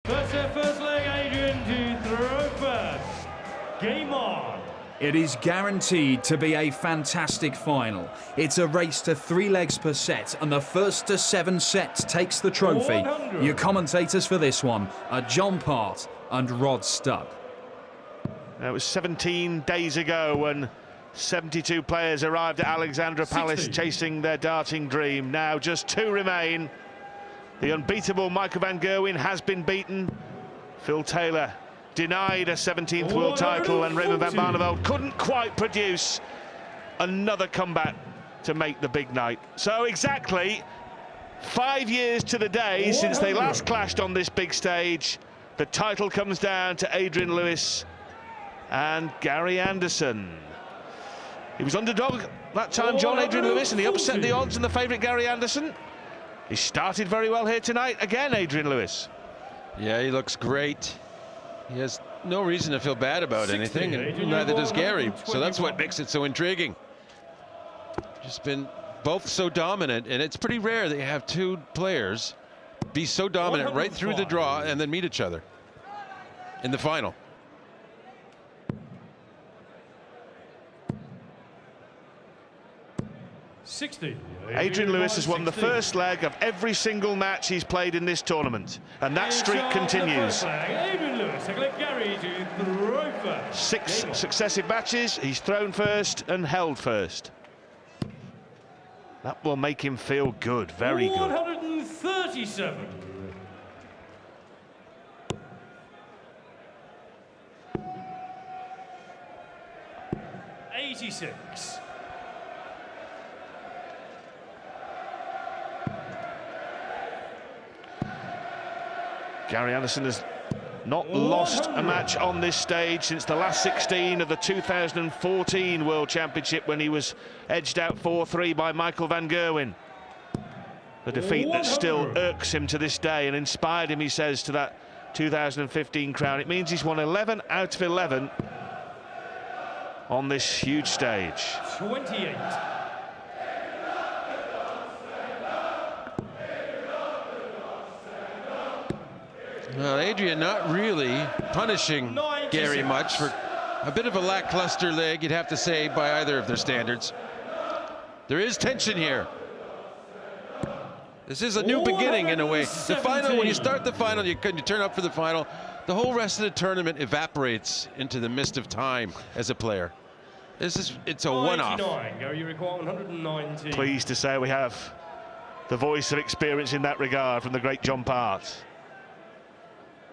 First set, first leg, Adrian to throw first. Game on. It is guaranteed to be a fantastic final. It's a race to 3 legs per set, and the first to 7 sets takes the trophy. 100. Your commentators for this one are John Part and Rod Stubb. It was 17 days ago when 72 players arrived at Alexandra Palace 60. chasing their darting dream. Now just 2 remain. The unbeatable Michael van Gerwen has been beaten. Phil Taylor denied a 17th world title, and Raymond van Barneveld couldn't quite produce another comeback to make the big night. So exactly 5 years to the day since they last clashed on this big stage, the title comes down to Adrian Lewis and Gary Anderson. He was underdog that time, John, Adrian Lewis, and he upset the odds and the favourite Gary Anderson. He started very well here tonight. Again, Adrian Lewis. Yeah, he looks great. He has no reason to feel bad about anything, and neither does Gary. So that's what makes it so intriguing. Just been both so dominant, and it's pretty rare that you have 2 players be so dominant right through the draw and then meet each other in the final. Adrian Lewis has won the first leg of every single match he's played in this tournament, and that streak continues. 6 successive matches, he's thrown first and held first. That will make him feel good, very good. 137. 86. Gary Anderson has not lost a match on this stage since the last 16 of the 2014 World Championship, when he was edged out 4-3 by Michael van Gerwen. The defeat that still irks him to this day and inspired him, he says, to that 2015 crown. It means he's won 11 out of 11 on this huge stage. 28. Well, Adrian not really punishing Gary much for a bit of a lackluster leg, you'd have to say, by either of their standards. There is tension here. This is a new beginning in a way. The final, when you start the final, you turn up for the final, the whole rest of the tournament evaporates into the mist of time as a player. It's a one-off. You require 190. Pleased to say we have the voice of experience in that regard from the great John Part.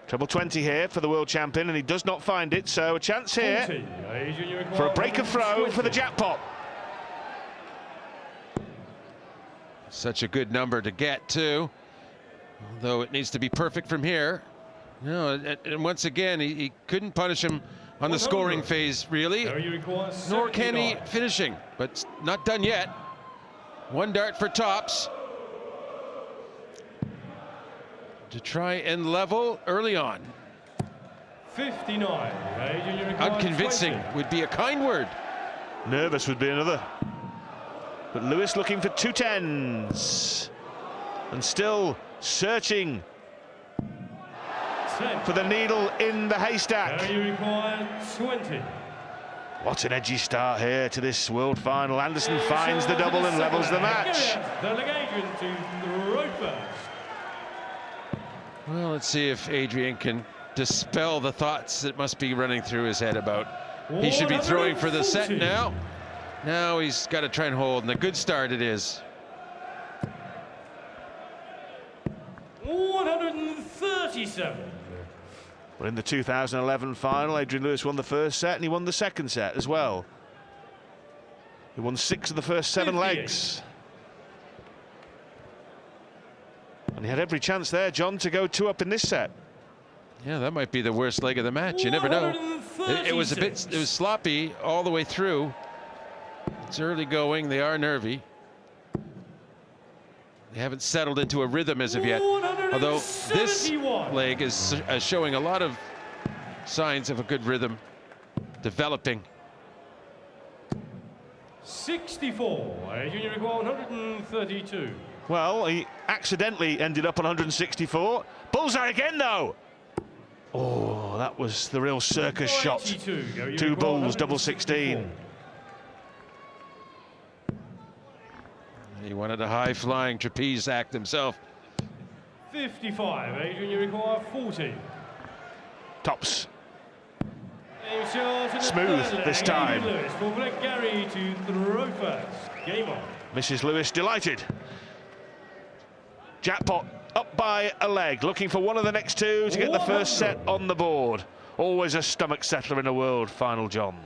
Treble 20 here for the world champion, and he does not find it, so a chance here 40. for a break of throw for the jackpot. Such a good number to get, too, although it needs to be perfect from here. No, and once again, he couldn't punish him on the scoring phase, really, nor can he finishing, but it's not done yet. 1 dart for tops to try and level early on. 59. Unconvincing 20. would be a kind word. Nervous would be another. But Lewis looking for 2 10s and still searching 10. for the needle in the haystack. You require 20. What an edgy start here to this world final. Anderson finds the double and levels the match. Delegation to throw first. Well, let's see if Adrian can dispel the thoughts that must be running through his head about he should be throwing for the set now. Now he's got to try and hold, and a good start it is. 137. Well, in the 2011 final, Adrian Lewis won the first set and he won the second set as well. He won 6 of the first 7 58. legs. And he had every chance there, John, to go 2 up in this set. Yeah, that might be the worst leg of the match. You never know. It was sloppy all the way through. It's early going. They are nervy. They haven't settled into a rhythm as of yet. Although this leg is showing a lot of signs of a good rhythm developing. 64. Junior require 132. Well, he accidentally ended up on 164. Bullseye again, though. Oh, that was the real circus shot. 2 bulls, double 16. He wanted a high-flying trapeze act himself. 55, Adrian, you require 40. Tops. Smooth this time. Lewis will let Gary to throw first. Game on. Mrs. Lewis delighted. Jackpot up by a leg, looking for one of the next two to get the first set on the board. Always a stomach settler in a world final, John.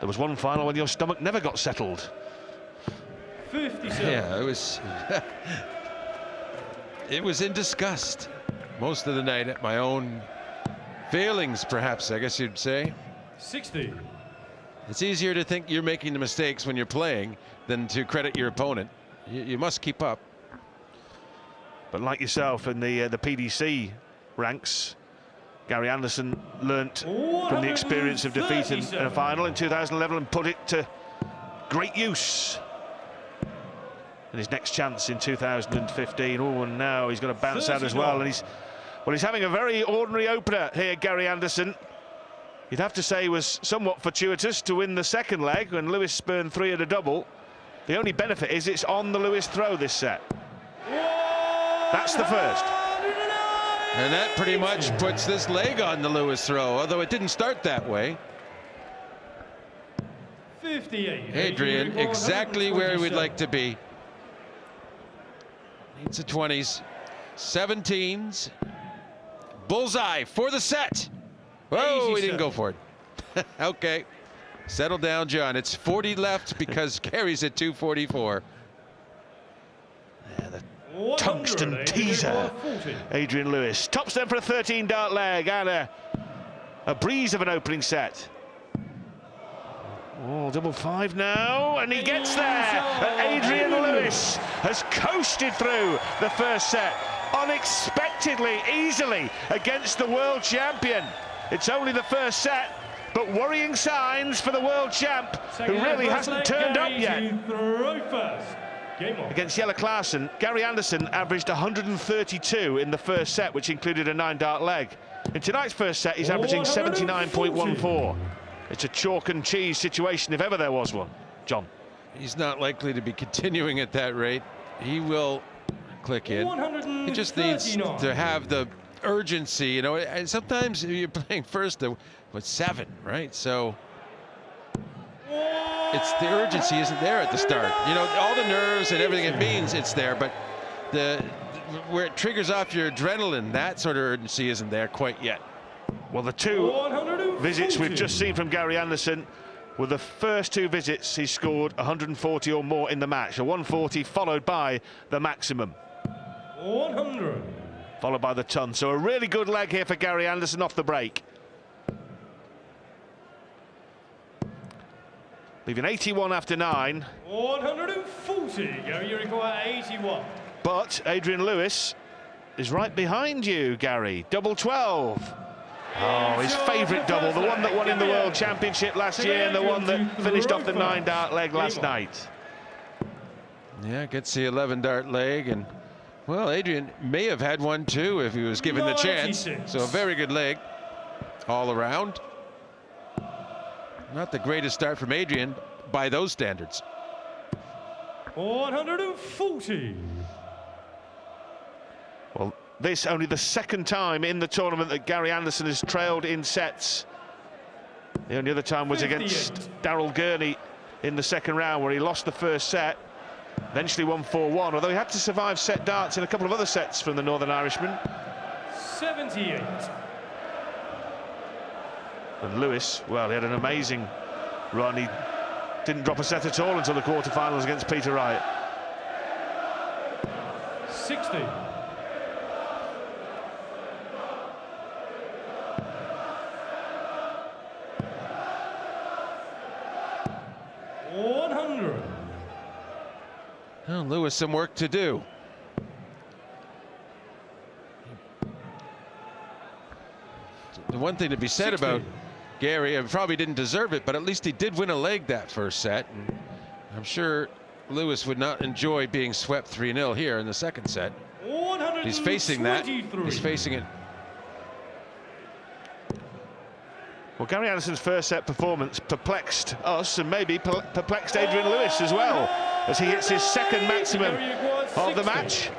There was one final when your stomach never got settled. 57. Yeah, it was. It was in disgust most of the night at my own failings, perhaps, I guess you'd say. 60. It's easier to think you're making the mistakes when you're playing than to credit your opponent. You must keep up. But like yourself in the PDC ranks, Gary Anderson learnt from the experience of defeat in a final in 2011 and put it to great use in his next chance in 2015. Oh, and now he's going to bounce out as well. And he's having a very ordinary opener here, Gary Anderson. You'd have to say was somewhat fortuitous to win the second leg when Lewis spurned 3 at a double. The only benefit is it's on the Lewis throw this set. That's the first. And that pretty much puts this leg on the Lewis throw, although it didn't start that way. 58. Adrian, exactly where we'd like to be. Needs a 20s, 17s. Bullseye for the set. Whoa, he didn't go for it. Okay. Settle down, John. It's 40 left because Gary's at 244. Yeah, the tungsten teaser. Adrian Lewis tops them for a 13-dart leg and a breeze of an opening set. Oh, double 5 now, and he gets there. And Adrian Lewis has coasted through the first set unexpectedly, easily against the world champion. It's only the first set, but worrying signs for the world champ, who really hasn't turned up yet. Against Jelle Klaasen, Gary Anderson averaged 132 in the first set, which included a 9-dart leg. In tonight's first set, he's averaging 79.14. It's a chalk and cheese situation if ever there was one. John. He's not likely to be continuing at that rate. He will click in. He just needs to have the urgency, you know. And sometimes you're playing first with 7, right? So it's the urgency isn't there at the start. You know, all the nerves and everything it means it's there, but where it triggers off your adrenaline, that sort of urgency isn't there quite yet. Well, the 2 visits we've just seen from Gary Anderson were the first 2 visits he scored 140 or more in the match. A 140 followed by the maximum. 100. Followed by the ton. So a really good leg here for Gary Anderson off the break. Leaving 81 after 9. 140. Gary, you require 81. But Adrian Lewis is right behind you, Gary. Double 12. Oh, his favourite double, the one that won in the World Championship last year and the one that finished off the 9-dart leg last night. Yeah, gets the 11-dart leg, and well, Adrian may have had one too if he was given the chance. So a very good leg all around. Not the greatest start from Adrian by those standards. 140. Well, this only the second time in the tournament that Gary Anderson has trailed in sets. The only other time was against Daryl Gurney in the second round, where he lost the first set, eventually won 4-1, although he had to survive set darts in a couple of other sets from the Northern Irishman. 78. And Lewis, well, he had an amazing run. He didn't drop a set at all until the quarterfinals against Peter Wright. 60. Well, Lewis, some work to do. The one thing to be said about Gary, probably didn't deserve it, but at least he did win a leg that first set. And I'm sure Lewis would not enjoy being swept 3-0 here in the second set. 100. He's facing that. He's facing it. Well, Gary Anderson's first set performance perplexed us and maybe perplexed Adrian Lewis as well, as he hits his second maximum of the match.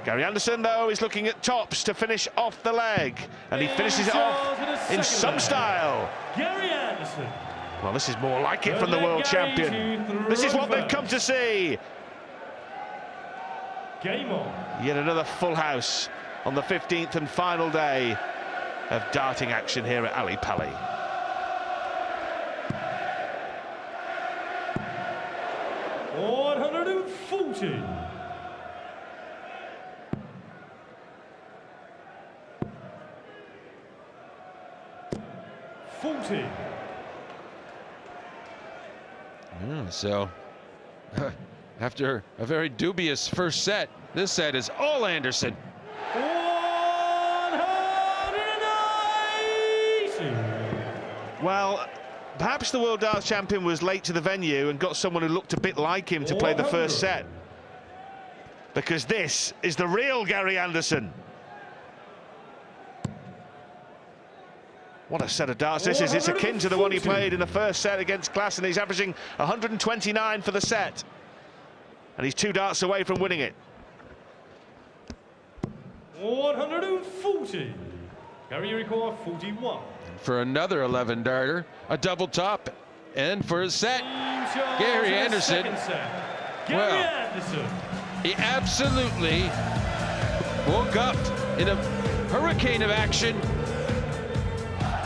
Gary Anderson, though, is looking at tops to finish off the leg, and he finishes it off in some style. Gary Anderson. Well, this is more like it from the world champion. This is what they've come to see. Game on. Yet another full house on the 15th and final day of darting action here at Ali Pali. $140. So, after a very dubious first set, this set is all Anderson. 180. Well, perhaps the World Darts Champion was late to the venue and got someone who looked a bit like him to play the first set. Because this is the real Gary Anderson. What a set of darts this is. It's akin to the one he played in the first set against Klassen. He's averaging 129 for the set. And he's 2 darts away from winning it. 140. Gary, you require 41. For another 11 darter, a double top, and for his set, Gary Anderson. Gary Anderson. He absolutely woke up in a hurricane of action.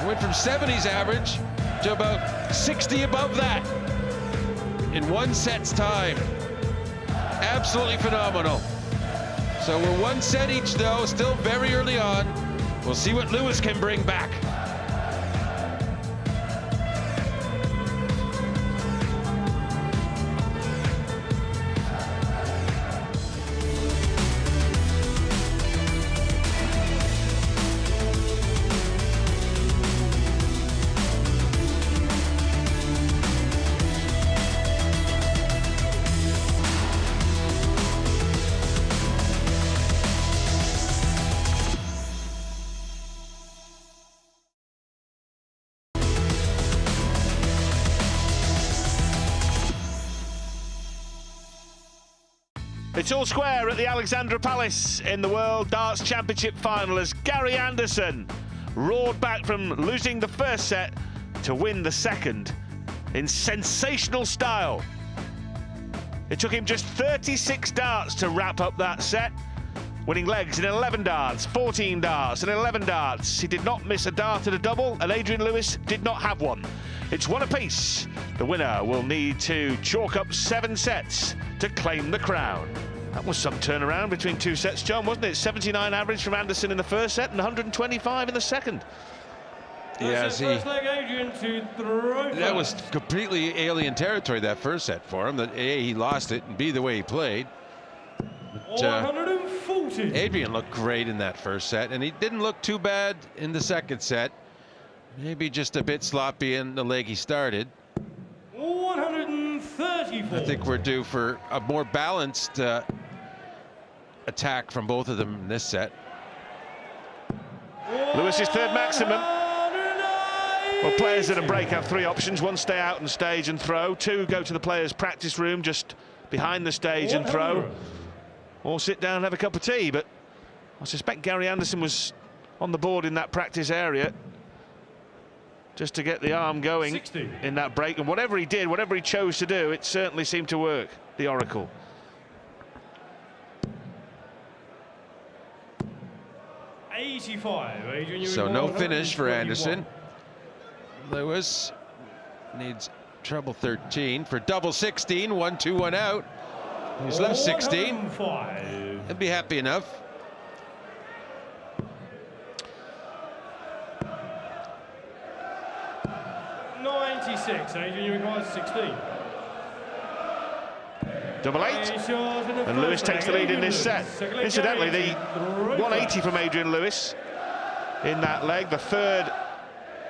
Went from 70s average to about 60 above that in one set's time. Absolutely phenomenal. So we're 1 set each, though, still very early on. We'll see what Lewis can bring back. It's all square at the Alexandra Palace in the World Darts Championship final as Gary Anderson roared back from losing the first set to win the second in sensational style. It took him just 36 darts to wrap up that set, winning legs in 11 darts, 14 darts and 11 darts. He did not miss a dart at a double, and Adrian Lewis did not have one. It's 1 apiece. The winner will need to chalk up 7 sets to claim the crown. That was some turnaround between 2 sets, John, wasn't it? 79 average from Anderson in the first set and 125 in the second. Yes, first leg, Adrian, to throw that was completely alien territory, that first set for him. That A, he lost it, and B, the way he played. But, 140. Adrian looked great in that first set, and he didn't look too bad in the second set. Maybe just a bit sloppy in the leg he started. 134. I think we're due for a more balanced attack from both of them in this set. Lewis's third maximum. Well, players at a break have 3 options. 1, stay out and stage and throw. 2, go to the players' practice room just behind the stage and throw. Or sit down and have a cup of tea. But I suspect Gary Anderson was on the board in that practice area just to get the arm going 60. In that break. And whatever he did, whatever he chose to do, it certainly seemed to work, the Oracle. So no finish for Anderson. Lewis needs treble 13 for double 16. 1, 2, 1 out. He's left 16. He'll be happy enough. Adrian, you require 16. Double 8, and Lewis takes the lead in this set. Incidentally, the 180 from Adrian Lewis in that leg, the 3rd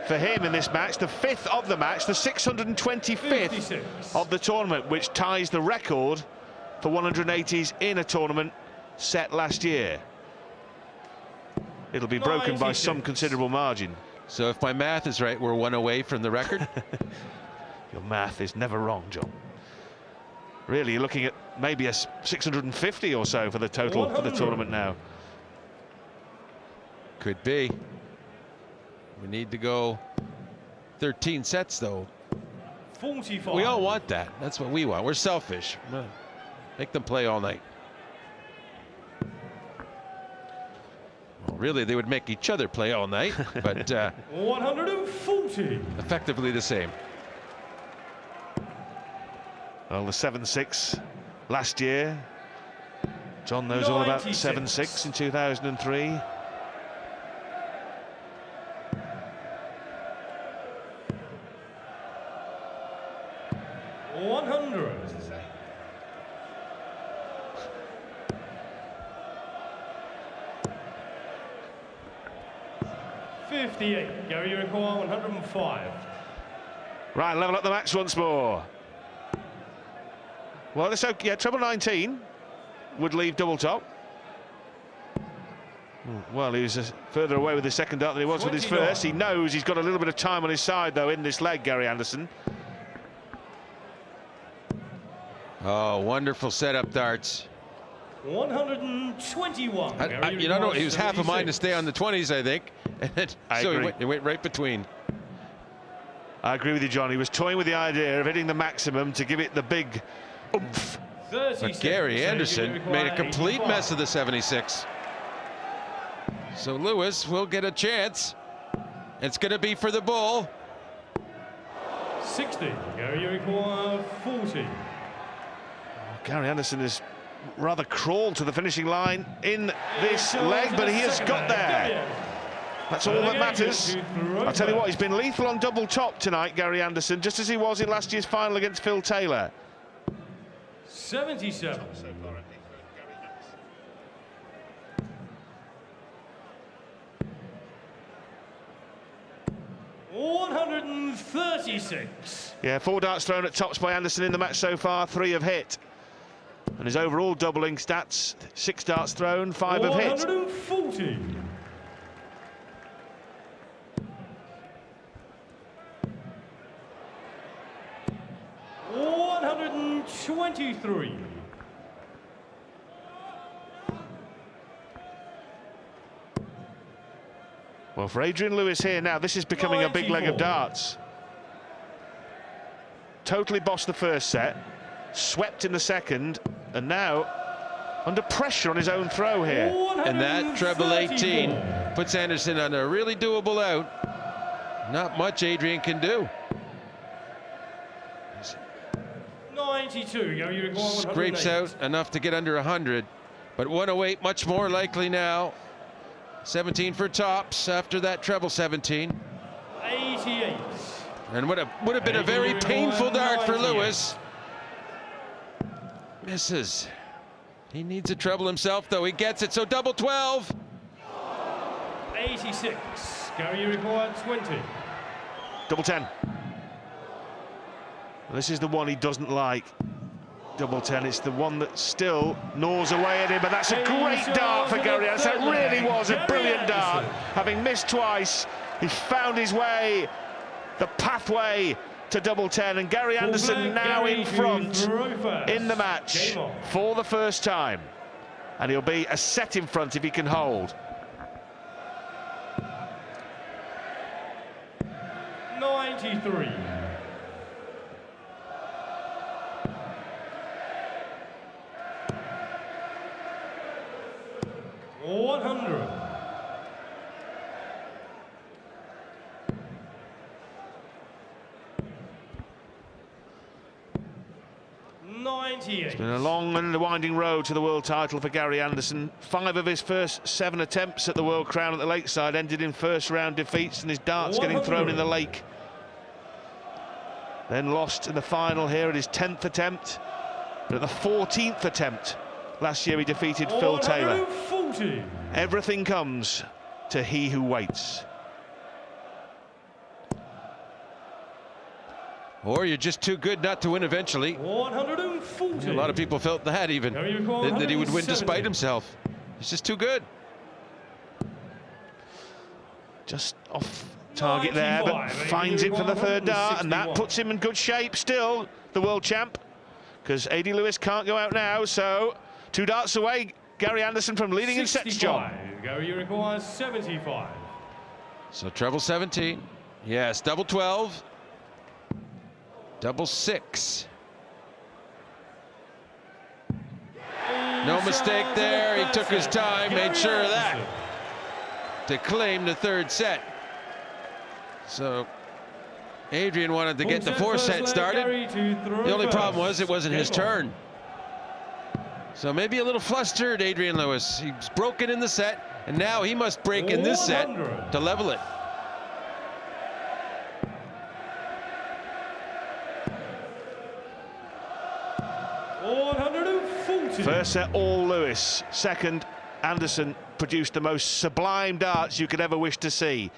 for him in this match, the 5th of the match, the 625th of the tournament, which ties the record for 180s in a tournament set last year. it'll be broken by some considerable margin. So if my math is right, we're 1 away from the record. Your math is never wrong, John. Really, you're looking at maybe a 650 or so for the total for the tournament now. Could be. We need to go 13 sets, though. 45. We all want that. That's what we want. We're selfish. Make them play all night. Well, really, they would make each other play all night, but 140. effectively the same. Well, the 7-6 last year. John knows all about the 7-6 in 2003. Gary, you require 105. Right, level up the match once more. Well, it's okay. Yeah, treble 19 would leave double top. Well, he was further away with his second dart than he was with his first. He knows he's got a little bit of time on his side, though, in this leg, Gary Anderson. Oh, wonderful setup darts. 121. You know, he was half a mind to stay on the 20s, I think. So he went right between. I agree with you, John. He was toying with the idea of hitting the maximum to give it the big oomph. But Gary Anderson made a complete mess of the 76. So Lewis will get a chance. It's going to be for the bull. 60. Gary, you require 40. Gary Anderson has rather crawled to the finishing line in this leg, but he has got there. That's all that matters. I'll tell you what, he's been lethal on double top tonight, Gary Anderson, just as he was in last year's final against Phil Taylor. 77. 136. Yeah, 4 darts thrown at tops by Anderson in the match so far, 3 have hit. And his overall doubling stats, 6 darts thrown, 5 have hit. 140. 123. Well, for Adrian Lewis here now, this is becoming 94. A big leg of darts. Totally bossed the first set, swept in the second, and now under pressure on his own throw here. And that treble 18 puts Anderson on a really doable out. Not much Adrian can do. 92. Scrapes out enough to get under 100, but 108 much more likely now. 17 for tops after that treble 17. 88. And would have been a very painful dart for Lewis. Misses. He needs a treble himself, though. He gets it, so double 12. 86. Gary, you require 20. Double 10. This is the one he doesn't like. Double 10. It's the one that still gnaws away at him, but that's a great dart for Gary Anderson. That really was a brilliant dart. Having missed twice, he found his way, the pathway to double 10, and Gary Anderson now in front in the match for the first time, and he'll be a set in front if he can hold. 93. 100. 98. It's been a long and winding road to the world title for Gary Anderson. 5 of his first 7 attempts at the world crown at the Lakeside ended in first round defeats, and his darts getting thrown in the lake. Then lost in the final here at his 10th attempt, but at the 14th attempt last year he defeated Phil Taylor. 140. Everything comes to he who waits. Or you're just too good not to win eventually. 140. A lot of people felt that even, that he would win despite himself. He's just too good. Just off target there, but finds it for the third dart, and that puts him in good shape still, the world champ, because Adrian Lewis can't go out now, so 2 darts away, Gary Anderson from leading in sets, John. Gary requires 75. So treble 17. Yes, double 12. Double 6. No mistake there. He took his time, made sure of that, to claim the third set. So Adrian wanted to get the 4th set started. The only problem was it wasn't his turn. So maybe a little flustered, Adrian Lewis. He's broken in the set, and now he must break in this set to level it. First set, all Lewis. Second, Anderson produced the most sublime darts you could ever wish to see,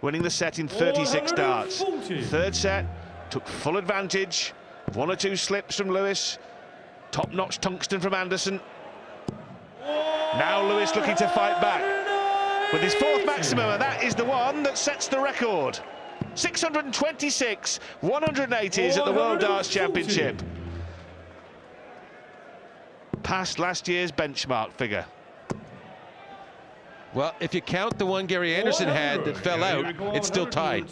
winning the set in 36 darts. Third set, took full advantage of 1 or 2 slips from Lewis. Top-notch tungsten from Anderson. Now Lewis looking to fight back with his 4th maximum, and that is the one that sets the record. 626 180s at the World Darts Championship. Past last year's benchmark figure. Well, if you count the one Gary Anderson had that fell out, it's still tied.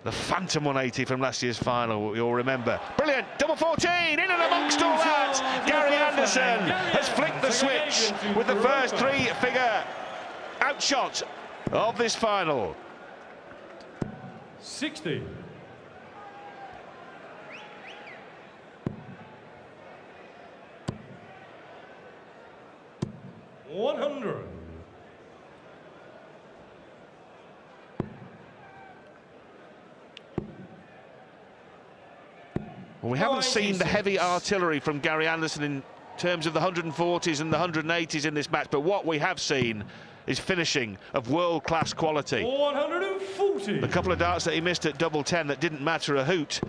The phantom 180 from last year's final, you'll remember. Brilliant, double 14, in and amongst all that, Gary Anderson has flicked the switch with the first 3-figure outshot of this final. 60. 100. Well, we haven't seen the heavy artillery from Gary Anderson in terms of the 140s and the 180s in this match, but what we have seen is finishing of world-class quality. 140. The couple of darts that he missed at double 10 that didn't matter a hoot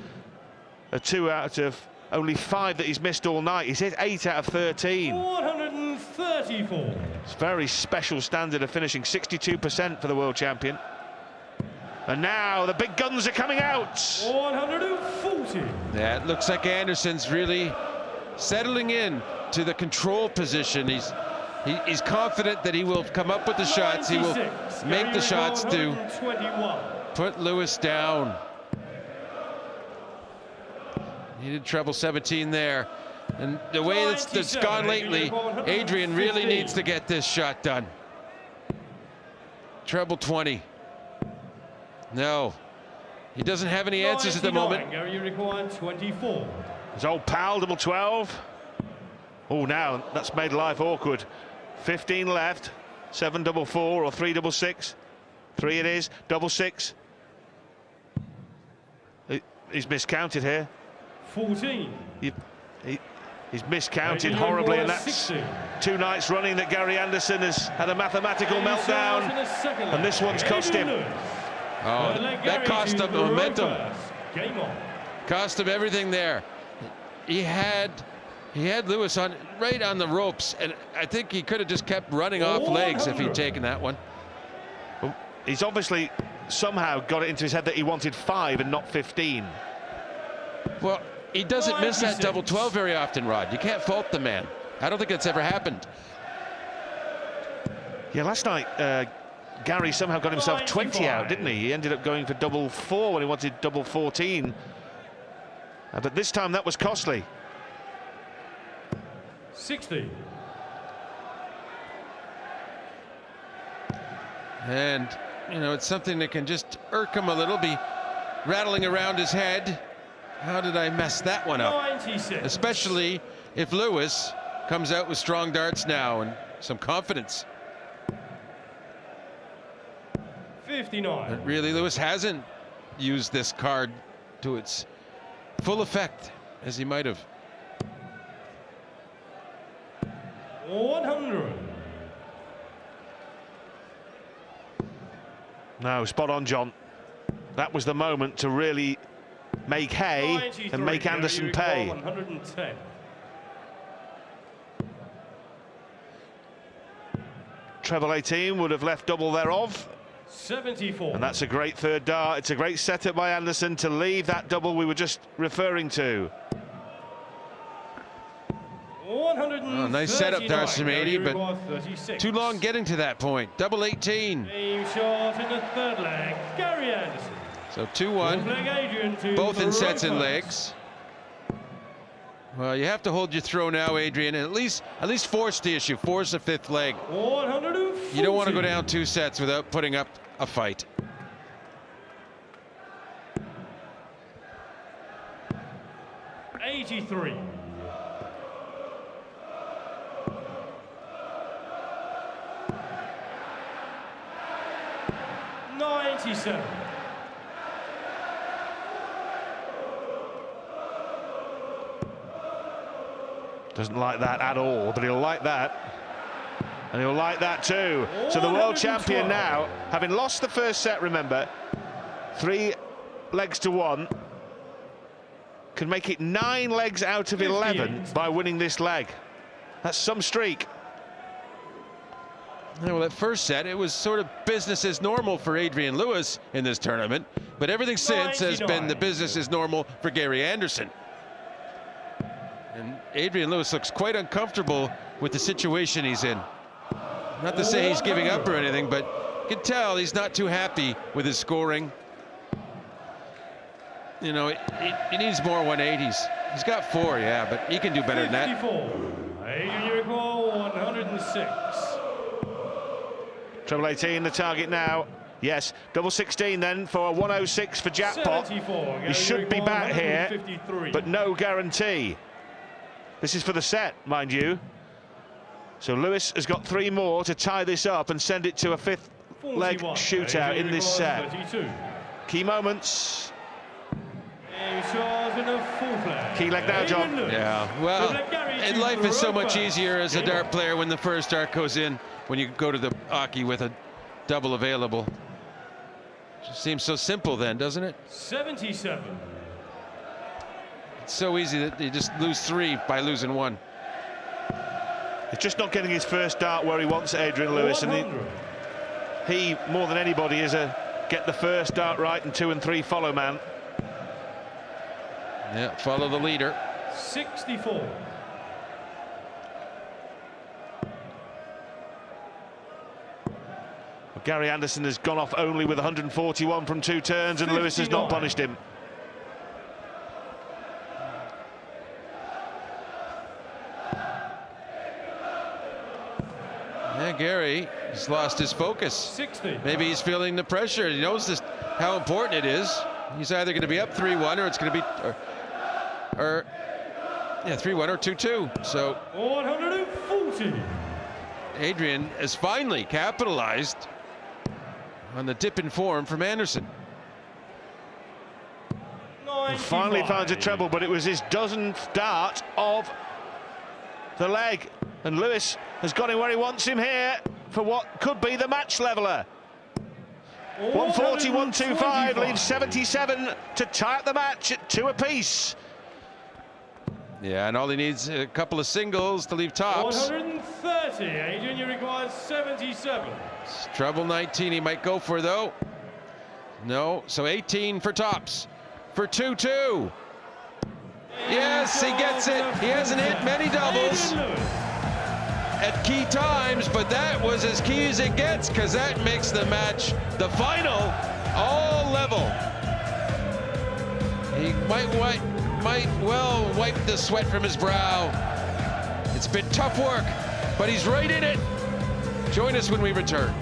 are 2 out of only 5 that he's missed all night. He's hit 8 out of 13. 134. It's a very special standard of finishing, 62% for the world champion. And now the big guns are coming out. 140. Yeah, it looks like Anderson's really settling in to the control position. He's confident that he will come up with the shots. He will make the shots to put Lewis down. He did treble 17 there. And the way that's gone lately, Adrian really needs to get this shot done. Treble 20. No, he doesn't have any answers at the moment. You require 24. His old pal, double 12. Oh, now that's made life awkward. 15 left, 7 double 4 or 3 double 6. 3 it is, double 6. He's miscounted here. 14. He's miscounted horribly, and that's 2 nights running that Gary Anderson has had a mathematical meltdown, and this one's cost him. Oh, that cost him momentum. Cost him everything there. He had Lewis right on the ropes, and I think he could have just kept running off legs if he'd taken that one. Well, he's obviously somehow got it into his head that he wanted 5 and not 15. Well, he doesn't miss that double 12 very often, Rod. You can't fault the man. I don't think that's ever happened. Yeah, last night Gary somehow got himself 20 out, didn't he? He ended up going for double 4 when he wanted double 14. But this time that was costly. 60. And, you know, it's something that can just irk him a little, be rattling around his head. How did I mess that one up? 96. Especially if Lewis comes out with strong darts now and some confidence. 59. But really, Lewis hasn't used this card to its full effect as he might have. 100. No, spot on, John. That was the moment to really make hay and make Anderson pay. 110. treble 18 would have left double thereof. 74. And that's a great third dart. It's a great setup by Anderson to leave that double we were just referring to. Oh, nice setup there, Samedi, but 36. too long getting to that point. Double 18. Game shot in the third leg, Gary Anderson. So 2-1, both in sets and legs. Well, you have to hold your throw now, Adrian, and at least force the issue, force a fifth leg. 140. You don't want to go down 2 sets without putting up a fight. '83. '97. Doesn't like that at all, but he'll like that. And he'll like that too. So the world champion now, having lost the first set, remember, 3 legs to 1, can make it 9 legs out of 11 by winning this leg. That's some streak. Yeah, well, that first set, it was sort of business as normal for Adrian Lewis in this tournament, but everything since has been the business as normal for Gary Anderson. And Adrian Lewis looks quite uncomfortable with the situation he's in. Not to say he's giving up or anything, but you can tell he's not too happy with his scoring. You know, he needs more 180s. He's got 4, yeah, but he can do better than that. 106. Treble 18, the target now. Yes, double 16 then for a 106 for jackpot. He should be back here, but no guarantee. This is for the set, mind you. So Lewis has got 3 more to tie this up and send it to a 5th leg shootout in this set. 32. Key moments. Key leg now, John. Yeah, well, and life is so much easier as a dart player when the first dart goes in, when you go to the Aki with a double available. Just seems so simple then, doesn't it? 77. It's so easy that you just lose 3 by losing 1. He's just not getting his first dart where he wants it, Adrian Lewis, and he more than anybody is a get the first dart right and 2 and 3 follow man. Yeah, follow the leader. 64. Well, Gary Anderson has gone off only with 141 from 2 turns, and 59. Lewis has not punished him. Yeah, Gary has lost his focus. 60. Maybe he's feeling the pressure. He knows this, how important it is. He's either going to be up 3-1 or it's going to be, yeah, 3-1 or 2-2. So 140. Adrian has finally capitalized on the dip in form from Anderson. Finally finds a treble, but it was his dozenth dart of the leg, and Lewis has got him where he wants him here for what could be the match leveler. 140, 125 leaves 77 to tie up the match at 2 apiece. Yeah, and all he needs a couple of singles to leave tops. 130. Adrian, you require 77. It's treble 19 he might go for, though. No, so 18 for tops for 2-2. Yes, he gets it. He hasn't hit many doubles at key times, but that was as key as it gets, because that makes the match, the final, all level. He might well wipe the sweat from his brow. It's been tough work, but he's right in it. Join us when we return.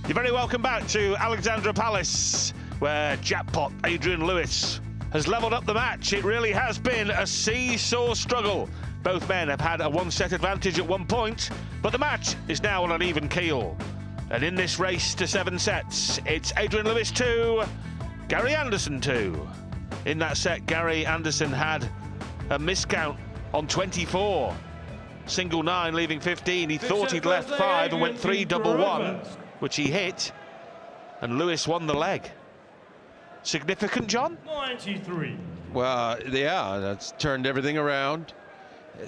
You're very welcome back to Alexandra Palace, where jackpot Adrian Lewis has levelled up the match. It really has been a seesaw struggle. Both men have had a one-set advantage at one point, but the match is now on an even keel. And in this race to 7 sets, it's Adrian Lewis 2, Gary Anderson 2. In that set, Gary Anderson had a miscount on 24. Single 9, leaving 15. He thought he'd left 5 and went 3 double 1, which he hit, and Lewis won the leg. Significant, John? 93. Well, yeah, that's turned everything around.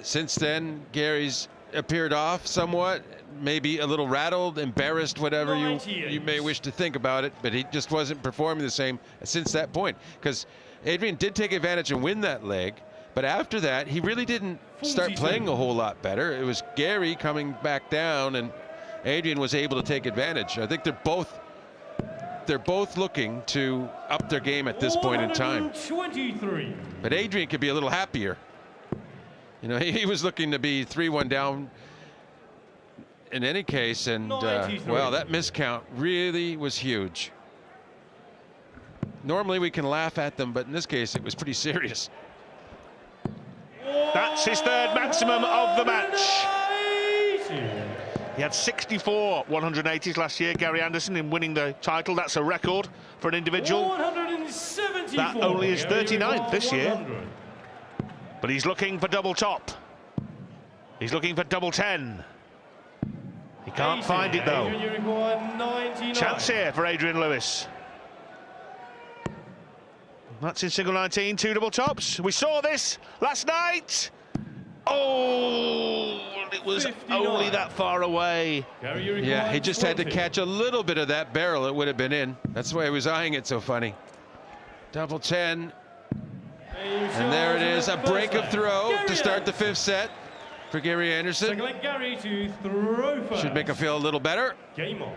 Since then, Gary's appeared off somewhat, maybe a little rattled, embarrassed, whatever you may wish to think about it, but he just wasn't performing the same since that point. Because Adrian did take advantage and win that leg, but after that, he really didn't start playing a whole lot better. It was Gary coming back down, and Adrian was able to take advantage. I think they're both looking to up their game at this point in time. 23. But Adrian could be a little happier. You know, he was looking to be 3-1 down in any case, and well, that miscount really was huge. Normally we can laugh at them, but in this case it was pretty serious. That's his 3rd maximum of the match. He had 64 180s last year, Gary Anderson, in winning the title. That's a record for an individual. 174. That only is 39th this year. But he's looking for double top. He's looking for double 10. He can't find it though. Chance here for Adrian Lewis. That's in single 19, 2 double tops. We saw this last night. Oh, it was 59. Only that far away. Yeah, he just had to catch a little bit of that barrel. It would have been in. That's why he was eyeing it so funny. Double 10. And there it is, a break of throw to start the 5th set for Gary Anderson. Gary to throw first. Should make him feel a little better. Game on.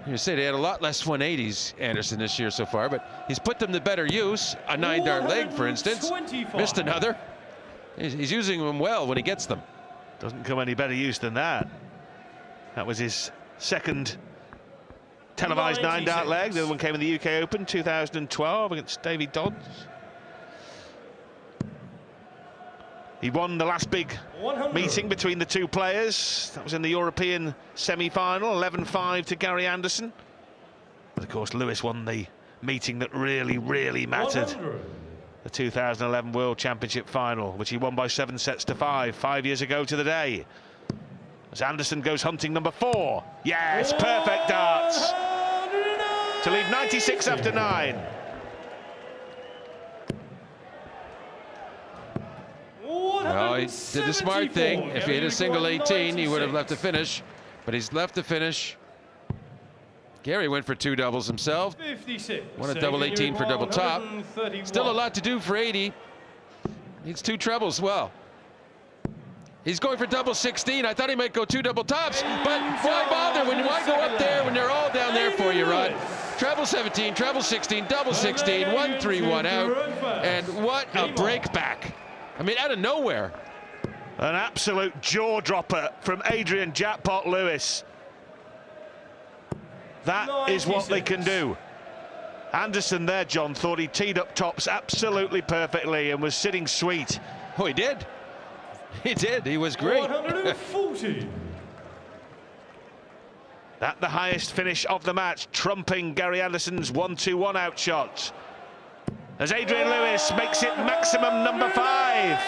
You say they had a lot less 180s, Anderson, this year so far, but he's put them to better use. A 9-dart leg, for instance. Missed another. He's using them well when he gets them. Doesn't come any better use than that. That was his 2nd televised 9-dart leg. The other one came in the UK Open 2012 against Davy Dodds. He won the last big meeting between the two players. That was in the European semi-final, 11-5 to Gary Anderson. But of course, Lewis won the meeting that really, really mattered. 100. The 2011 World Championship final, which he won by 7 sets to 5 years ago to the day. As Anderson goes hunting number 4. Yes, perfect darts. To leave 96 after 9. Well, he did the smart thing. If he hit a single 18, he would have left the finish, but he's left the finish. Gary went for 2 doubles himself. 56. Won a double 18 for double top. Still a lot to do for 80. Needs 2 trebles. Well, he's going for double 16. I thought he might go 2 double tops, but why bother? Why go up there when they're all down there for you, Rod? Treble 17, treble 16, double 16, 1-3-1 out, and what a break back. I mean, out of nowhere. An absolute jaw dropper from Adrian Jackpot Lewis. That is what they can do. Anderson there, John, thought he teed up tops absolutely perfectly and was sitting sweet. Oh, he did. He did. He was great. 140. At the highest finish of the match, trumping Gary Anderson's 1-2-1 outshot. As Adrian Lewis makes it maximum number 5.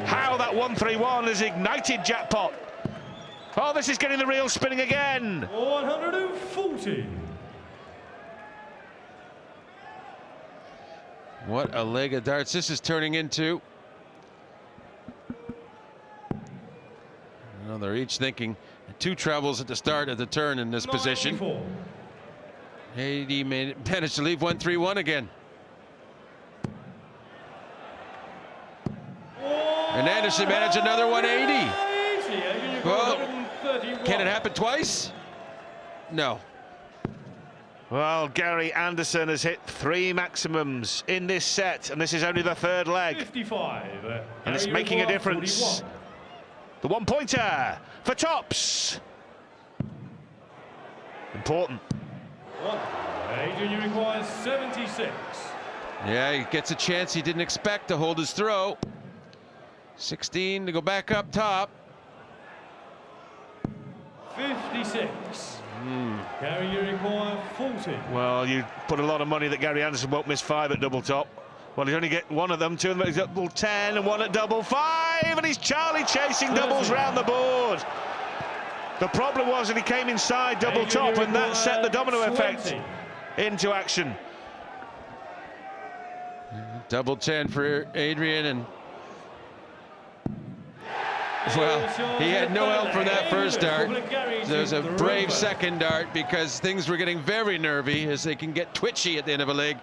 How that 1-3-1 has ignited Jackpot. Oh, this is getting the reel spinning again. 140. What a leg of darts this is turning into. Well, they're each thinking 2 trebles at the start of the turn in this position. 80 managed to leave 1-3-1 again. And Anderson managed another 180. Well, can it happen twice? No. Well, Gary Anderson has hit 3 maximums in this set, and this is only the 3rd leg. 55. And it's making a difference. 41. The one-pointer for tops. Important. Adrian, you require 76. Yeah, he gets a chance he didn't expect to hold his throw. 16 to go back up top. 56. Gary, you require 40. Well, you put a lot of money that Gary Anderson won't miss 5 at double top. Well, he's only get one of them, 2 of them at double 10 and 1 at double 5, and he's Charlie chasing doubles round the board. The problem was that he came inside double top, and that set the domino effect into action. Double 10 for Adrian, and well, he had no help from that first dart. There's a brave second dart because things were getting very nervy as they can get twitchy at the end of a leg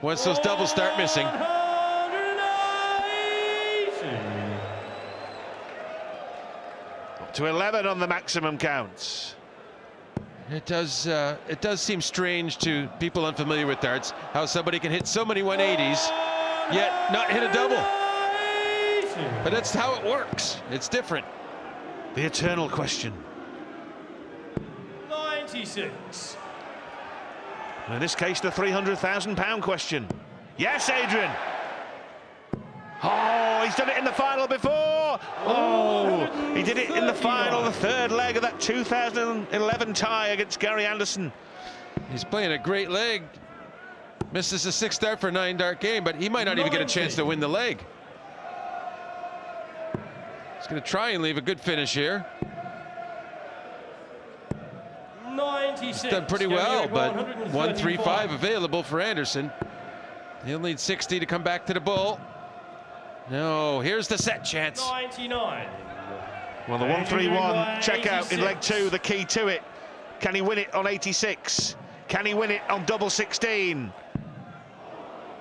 once those doubles start missing. Up to 11 on the maximum counts. It does seem strange to people unfamiliar with darts how somebody can hit so many 180s yet not hit a double. But that's how it works. It's different. The eternal question. 96. In this case, the £300,000 question. Yes, Adrian. Oh, he's done it in the final before. Oh, he did it in the final, the third leg of that 2011 tie against Gary Anderson. He's playing a great leg. Misses a 6 dart for a 9 dart game, but he might not even get a chance to win the leg. He's going to try and leave a good finish here. 96. He's done pretty well, but 135 available for Anderson. He'll need 60 to come back to the bull. No, here's the set chance. 99. Well, the 131 checkout in leg 2, the key to it. Can he win it on 86? Can he win it on double 16?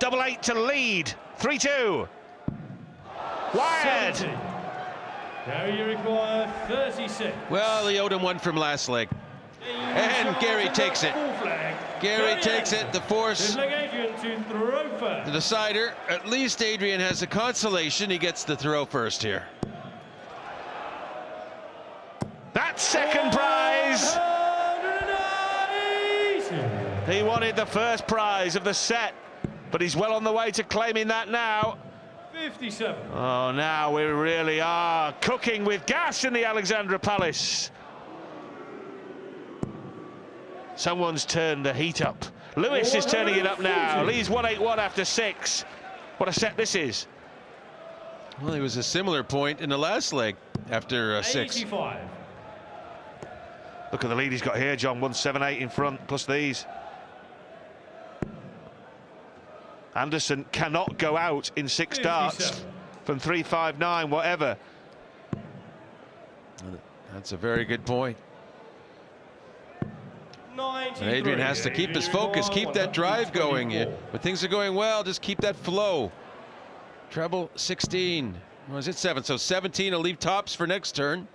Double 8 to lead. 3-2. Wired. 70. Gary, you require 36. Well, he owed him one from last leg. And Gary takes it. Gary takes it. The force. The decider. At least Adrian has a consolation. He gets the throw first here. That's second prize. He wanted the first prize of the set, but he's well on the way to claiming that now. 57. Oh, now we really are cooking with gas in the Alexandra Palace. Someone's turned the heat up. Lewis is turning it up now. Lee's 181 after 6. What a set this is. Well, it was a similar point in the last leg after 6. 85. Look at the lead he's got here, John. 178 in front, plus these. Anderson cannot go out in 6 darts from 359, whatever. That's a very good point. 93. And Adrian has to keep his focus, keep that drive going. When things are going well, just keep that flow. Treble 16. Was it 7? So 17 will leave tops for next turn.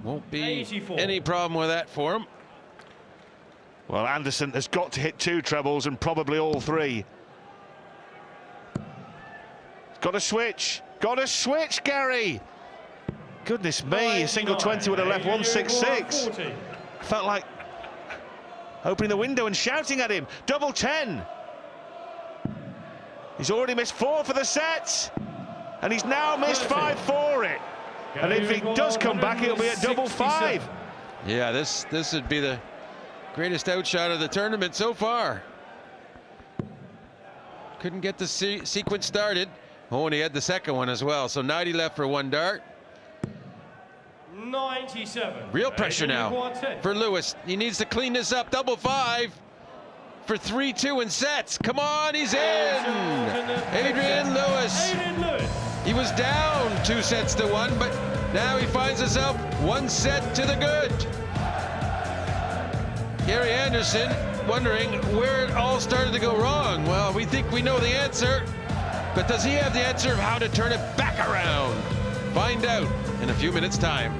Won't be 84. any problem with that for him. Well, Anderson has got to hit 2 trebles and probably all 3. Got to switch. Got to switch, Gary. Goodness me, a single 20 would have left 166. Felt like opening the window and shouting at him. Double 10. He's already missed 4 for the set. And he's now missed 5 for it. And if he does come back, it'll be at double 5. Yeah, this would be the greatest outshot of the tournament so far. Couldn't get the sequence started. Oh, and he had the second one as well. So 90 left for 1 dart. 97. Real pressure now for Lewis. He needs to clean this up. Double 5 for 3-2 in sets. Come on, he's in. Adrian Lewis. He was down 2 sets to 1, but now he finds himself 1 set to the good. Gary Anderson wondering where it all started to go wrong. Well, we think we know the answer, but does he have the answer of how to turn it back around? Find out in a few minutes' time.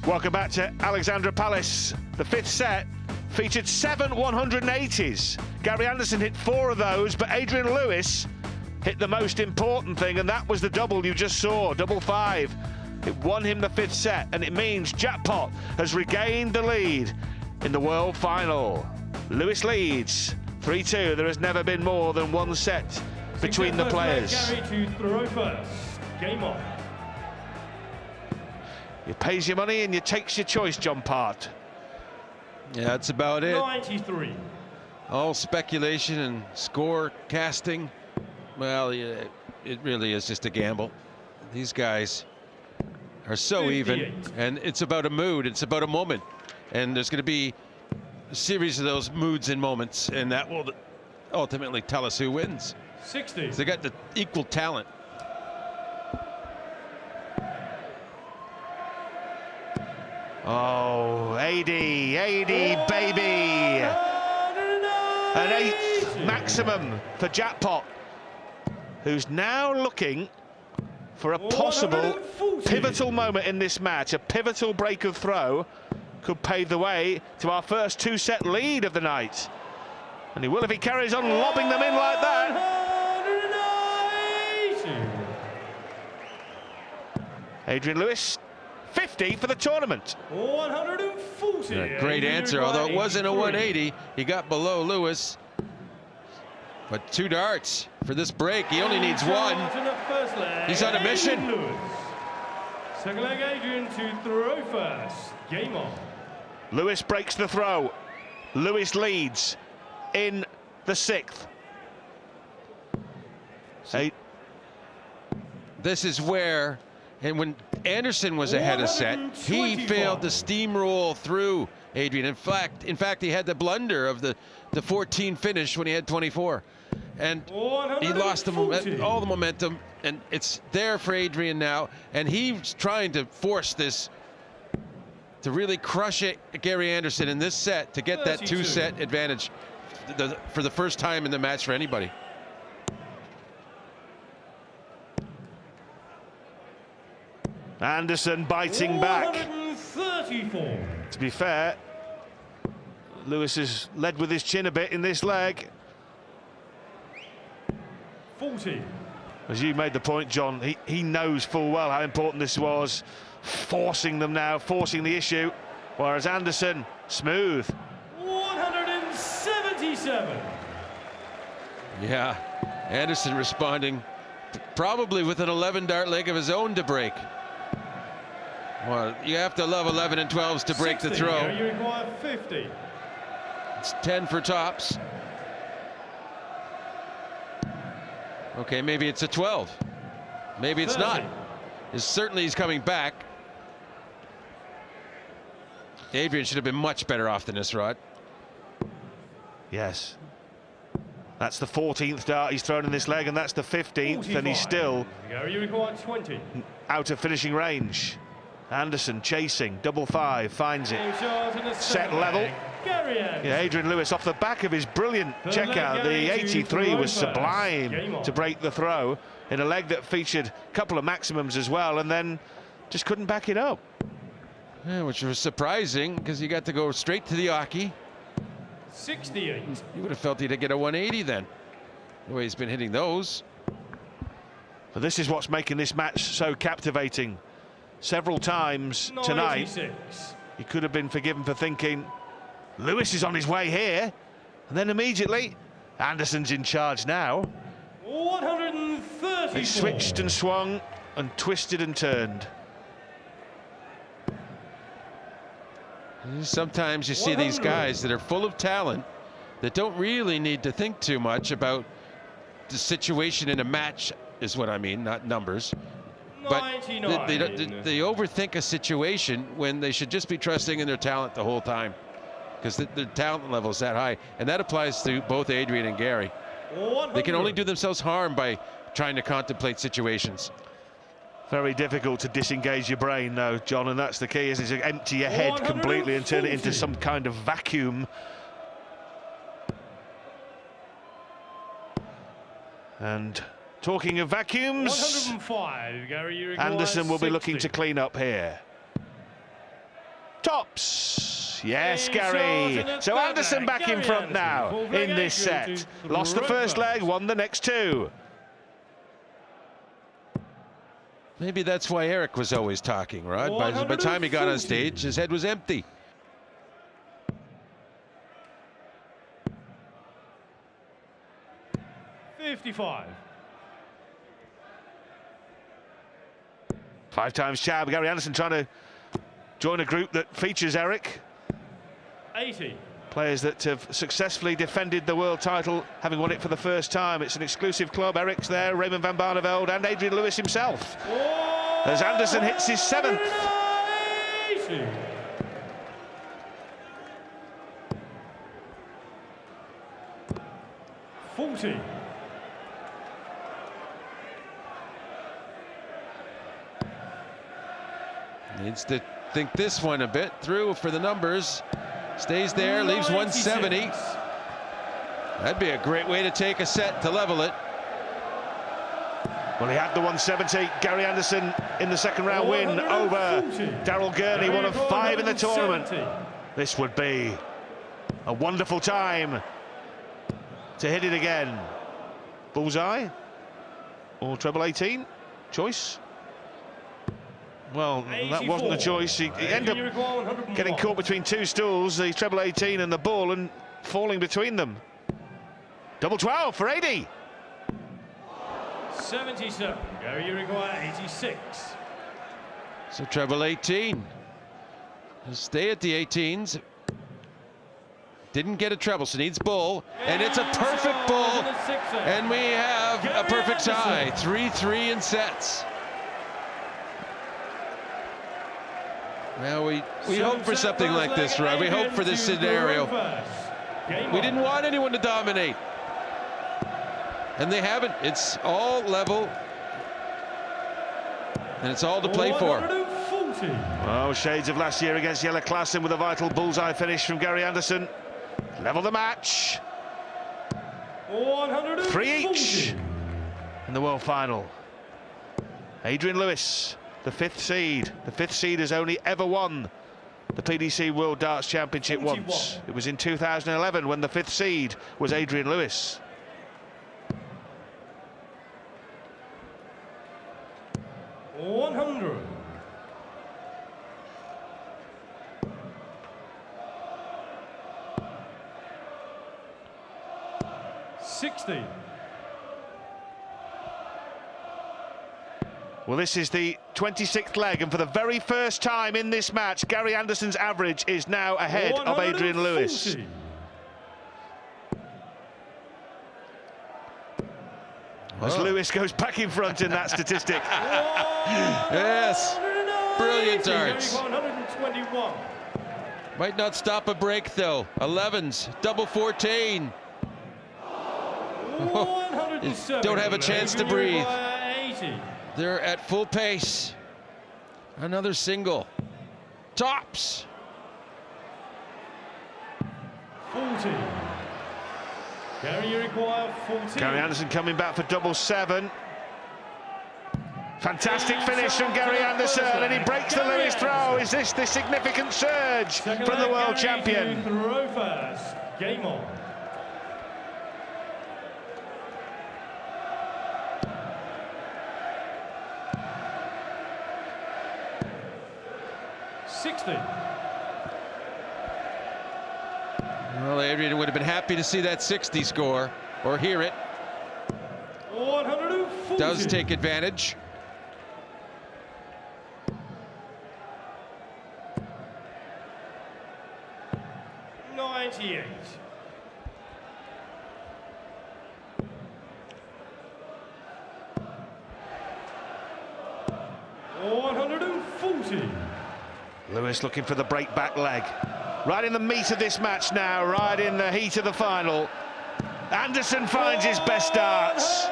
Welcome back to Alexandra Palace. The fifth set featured 7 180s. Gary Anderson hit 4 of those, but Adrian Lewis hit the most important thing, and that was the double you just saw, double 5. It won him the fifth set, and it means Jackpot has regained the lead in the world final. Lewis leads 3-2. There has never been more than one set between the players. Gary to throw first. Game on. You pays your money and you takes your choice, John Part. Yeah, that's about it. 93. All speculation and score casting. Well, yeah, it really is just a gamble. These guys are so 58. even, and it's about a mood. It's about a moment, and there's going to be a series of those moods and moments, and that will ultimately tell us who wins. 60. They got the equal talent. Oh, AD, baby. An 8th maximum for Jackpot, who's now looking for a possible pivotal moment in this match. A pivotal break of throw could pave the way to our first 2-set lead of the night. And he will if he carries on lobbing them in like that. Adrian Lewis, 50 for the tournament. 140. Yeah, great answer, although it wasn't a 180. He got below Lewis. But 2 darts for this break. He only needs 1. He's on a mission. Second leg, Adrian to throw first. Game on. Lewis breaks the throw. Lewis leads in the 6th. This is where, and when Anderson was ahead of set, he failed to steamroll through Adrian. In fact, he had the blunder of the 14 finish when he had 24. And he lost all the momentum, and it's there for Adrian now, and he's trying to force this to really crush it, Gary Anderson, in this set to get that 2-set advantage for the first time in the match for anybody. Anderson biting back. 134. To be fair, Lewis has led with his chin a bit in this leg. 40. As you made the point, John, he knows full well how important this was. Forcing them now, forcing the issue. Whereas Anderson, smooth. 177. Yeah, Anderson responding probably with an 11-dart leg of his own to break. Well, you have to love 11 and 12s to break 60. the throw. You require 50. It's 10 for tops. Okay, maybe it's a 12. Maybe it's 30. not. Certainly he's coming back. Adrian should have been much better off than this, Rod. Yes. That's the 14th dart he's thrown in this leg, and that's the 15th, 45. And he's still you require 20. Out of finishing range. Anderson chasing, double 5, finds it. Set level. Yeah, Adrian Lewis off the back of his brilliant checkout. The 83 was sublime to break the throw in a leg that featured a couple of maximums as well, and then just couldn't back it up. Yeah, which was surprising because he got to go straight to the Aki. 68. You would have felt he'd get a 180 then, the way he's been hitting those. But this is what's making this match so captivating. Several times tonight, he could have been forgiven for thinking Lewis is on his way here, and then immediately Anderson's in charge now. 130. He switched and swung and twisted and turned. Sometimes you see these guys that are full of talent that don't really need to think too much about the situation in a match, is what I mean, not numbers. But they overthink a situation when they should just be trusting in their talent the whole time, because their talent level is that high, and that applies to both Adrian and Gary. 100. They can only do themselves harm by trying to contemplate situations. Very difficult to disengage your brain, though, John, and that's the key, is to empty your head completely and turn it into some kind of vacuum. And talking of vacuums, 105, Gary, Anderson will be looking to clean up here. Tops. Yes, Gary. So Anderson back in front now in this set. Lost the first leg, won the next two. Maybe that's why Eric was always talking, Rod. By the time he got on stage, his head was empty. Five times champ. Gary Anderson trying to join a group that features Eric. 80. Players that have successfully defended the world title, having won it for the first time. It's an exclusive club. Eric's there, Raymond van Barneveld and Adrian Lewis himself. As Anderson hits his 7th. 40. Needs to think this one a bit through for the numbers. Stays there, leaves 170. That'd be a great way to take a set to level it. Well, he had the 170. Gary Anderson in the second round win over Daryl Gurney, one of 5 in the tournament. This would be a wonderful time to hit it again. Bullseye or treble 18? Choice? Well, that wasn't the choice. He ended up getting caught between two stools, the treble 18 and the ball, and falling between them. Double 12 for 80. 77. Gary, you require 86. So treble 18. He'll stay at the 18s. Didn't get a treble, so needs bull, and it's a perfect bull, and we have a perfect tie. 3-3 in sets. Well, we hope for something like this, Rod. We hope for this scenario. We didn't want anyone to dominate, and they haven't. It's all level, and it's all to play for. Oh, shades of last year against Jelle Klaassen with a vital bullseye finish from Gary Anderson. Level the match. 3 each in the world final. Adrian Lewis, the 5th seed. The 5th seed has only ever won the PDC World Darts Championship once. It was in 2011 when the 5th seed was Adrian Lewis. $100. 60. Well, this is the 26th leg, and for the very first time in this match, Gary Anderson's average is now ahead of Adrian Lewis. As Lewis goes back in front in that statistic. Yes, brilliant darts. 121. Might not stop a break though. 11s, double 14. Don't have a chance to breathe. They're at full pace. Another single. Tops. 40. Gary, you require 40. Gary Anderson coming back for double 7. Fantastic finish from Gary Anderson, and he breaks the Lewis throw. Is this the significant surge from the world champion? Throw first. Game on. Well, Adrian would have been happy to see that 60 score, or hear it. 140. Does take advantage. $98. $140. Lewis looking for the break back leg. Right in the meat of this match now, right in the heat of the final. Anderson finds his best darts.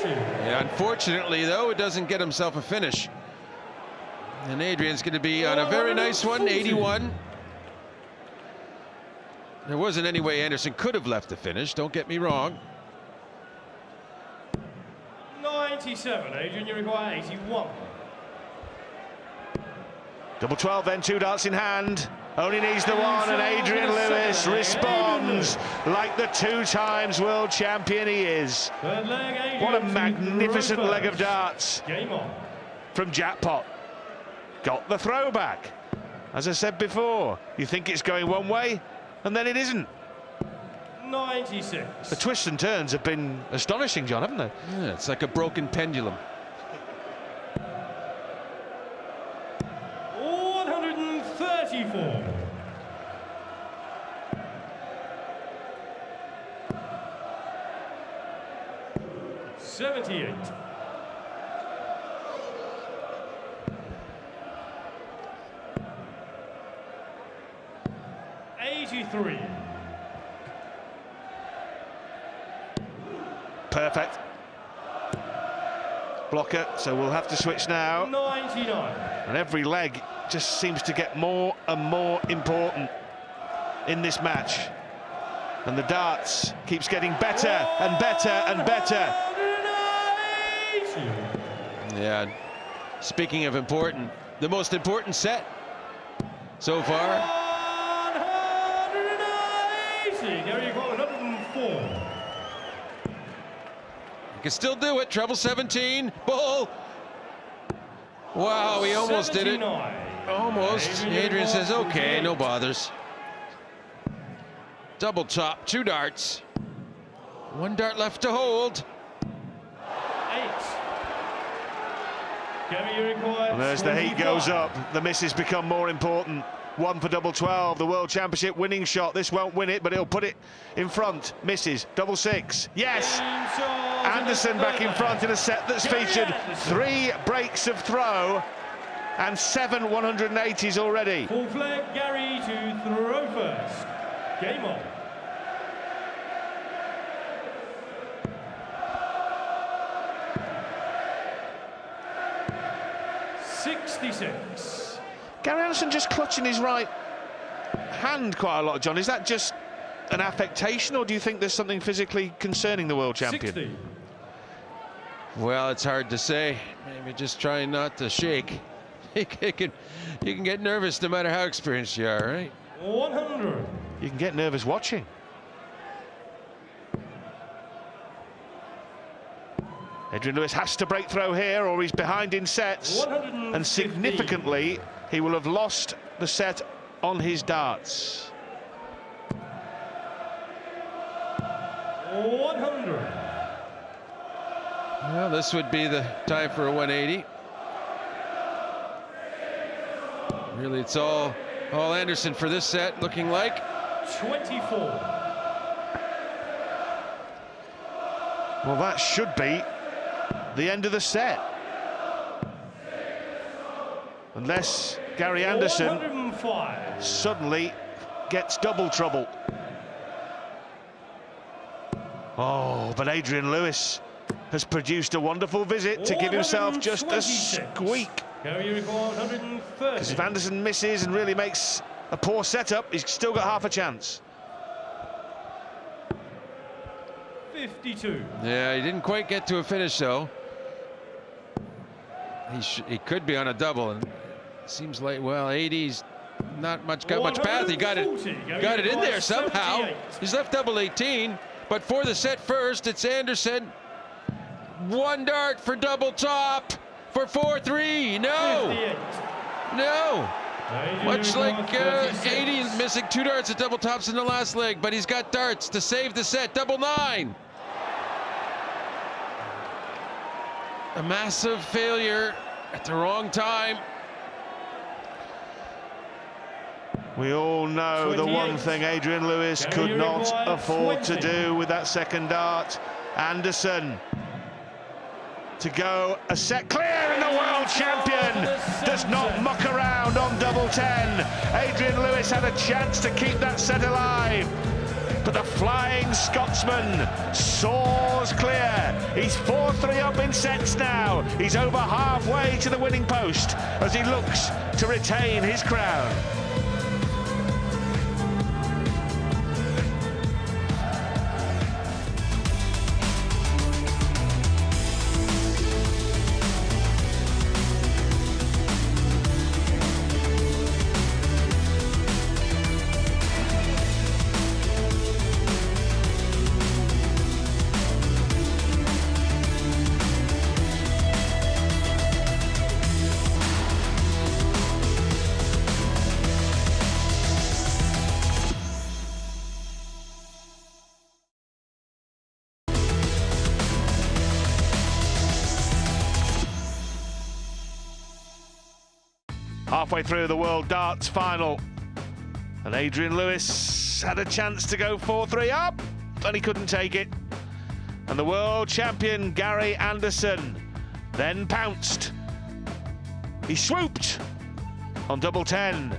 Yeah, unfortunately, though, it doesn't get himself a finish. And Adrian's going to be on a very nice one, 81. There wasn't any way Anderson could have left the finish, don't get me wrong. 97, Adrian, you require 81. Double 12 then, 2 darts in hand. Only needs the one, and Adrian Lewis responds like the 2 times world champion he is. What a magnificent leg of darts from Jackpot. Got the throwback. As I said before, you think it's going one way, and then it isn't. 96. The twists and turns have been astonishing, John, haven't they? Yeah, it's like a broken pendulum. 134. $78. $83. Perfect. Blocker, so we'll have to switch now. 99. And every leg just seems to get more and more important in this match. And the darts keeps getting better and better and better. Yeah, speaking of important, the most important set so far. 180. There you go, 104. He can still do it. Treble 17. Bull. Wow, he almost did it. Almost. Adrian says, okay, no bothers. Double top, 2 darts. 1 dart left to hold. 8. And as the heat goes up, the misses become more important. 1 for double 12, the World Championship winning shot. This won't win it, but he'll put it in front. Misses, double 6. Yes! Anderson back in front in a set that's featured 3 breaks of throw and 7 180s already. Full flag, Gary to throw first. Game on. $66. Gary Anderson just clutching his right hand quite a lot, John. Is that just an affectation, or do you think there's something physically concerning the world champion? 60. Well, it's hard to say. Maybe just trying not to shake. You can get nervous no matter how experienced you are, right? 100. You can get nervous watching. Adrian Lewis has to break throw here, or he's behind in sets. 115. And significantly, he will have lost the set on his darts. 100. Well, this would be the time for a 180. Really, it's all Anderson for this set, looking like. 24. Well, that should be the end of the set. Unless Gary Anderson 105. suddenly gets double trouble. Oh, but Adrian Lewis has produced a wonderful visit to give himself just a squeak. Because if Anderson misses and really makes a poor setup, he's still got half a chance. 52. Yeah, he didn't quite get to a finish, though. He could be on a double, and it seems like, well, 80's not got much path. He got it in there somehow. 78. He's left double 18, but for the set first, it's Anderson. 1 dart for double top for 4-3. No, 58. no. Much like 80 missing 2 darts at double tops in the last leg, but he's got darts to save the set. Double 9. A massive failure at the wrong time. We all know 28. the one thing Adrian Lewis could not afford to do with that second dart. Anderson to go a set clear, and the world champion does not muck around on double 10. Adrian Lewis had a chance to keep that set alive, but the Flying Scotsman soars clear. He's 4-3 up in sets now. He's over halfway to the winning post as he looks to retain his crown. Halfway through the World Darts final, and Adrian Lewis had a chance to go 4-3 up, but he couldn't take it. And the world champion Gary Anderson then pounced. He swooped on double 10,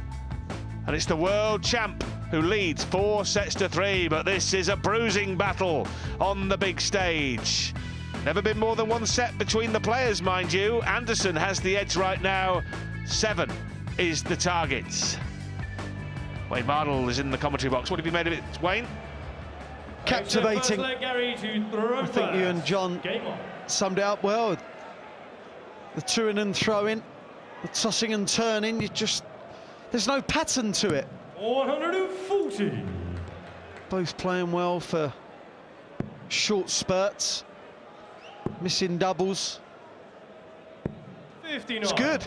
and it's the world champ who leads 4-3, but this is a bruising battle on the big stage. Never been more than one set between the players, mind you. Anderson has the edge right now. 7 is the target. Wayne Mardle is in the commentary box. What have you made of it, Wayne? Captivating. I think you and John summed it up well. The to-in and throw-in, the tossing and turning, there's no pattern to it. 140. Both playing well for short spurts, missing doubles. 59. It's good.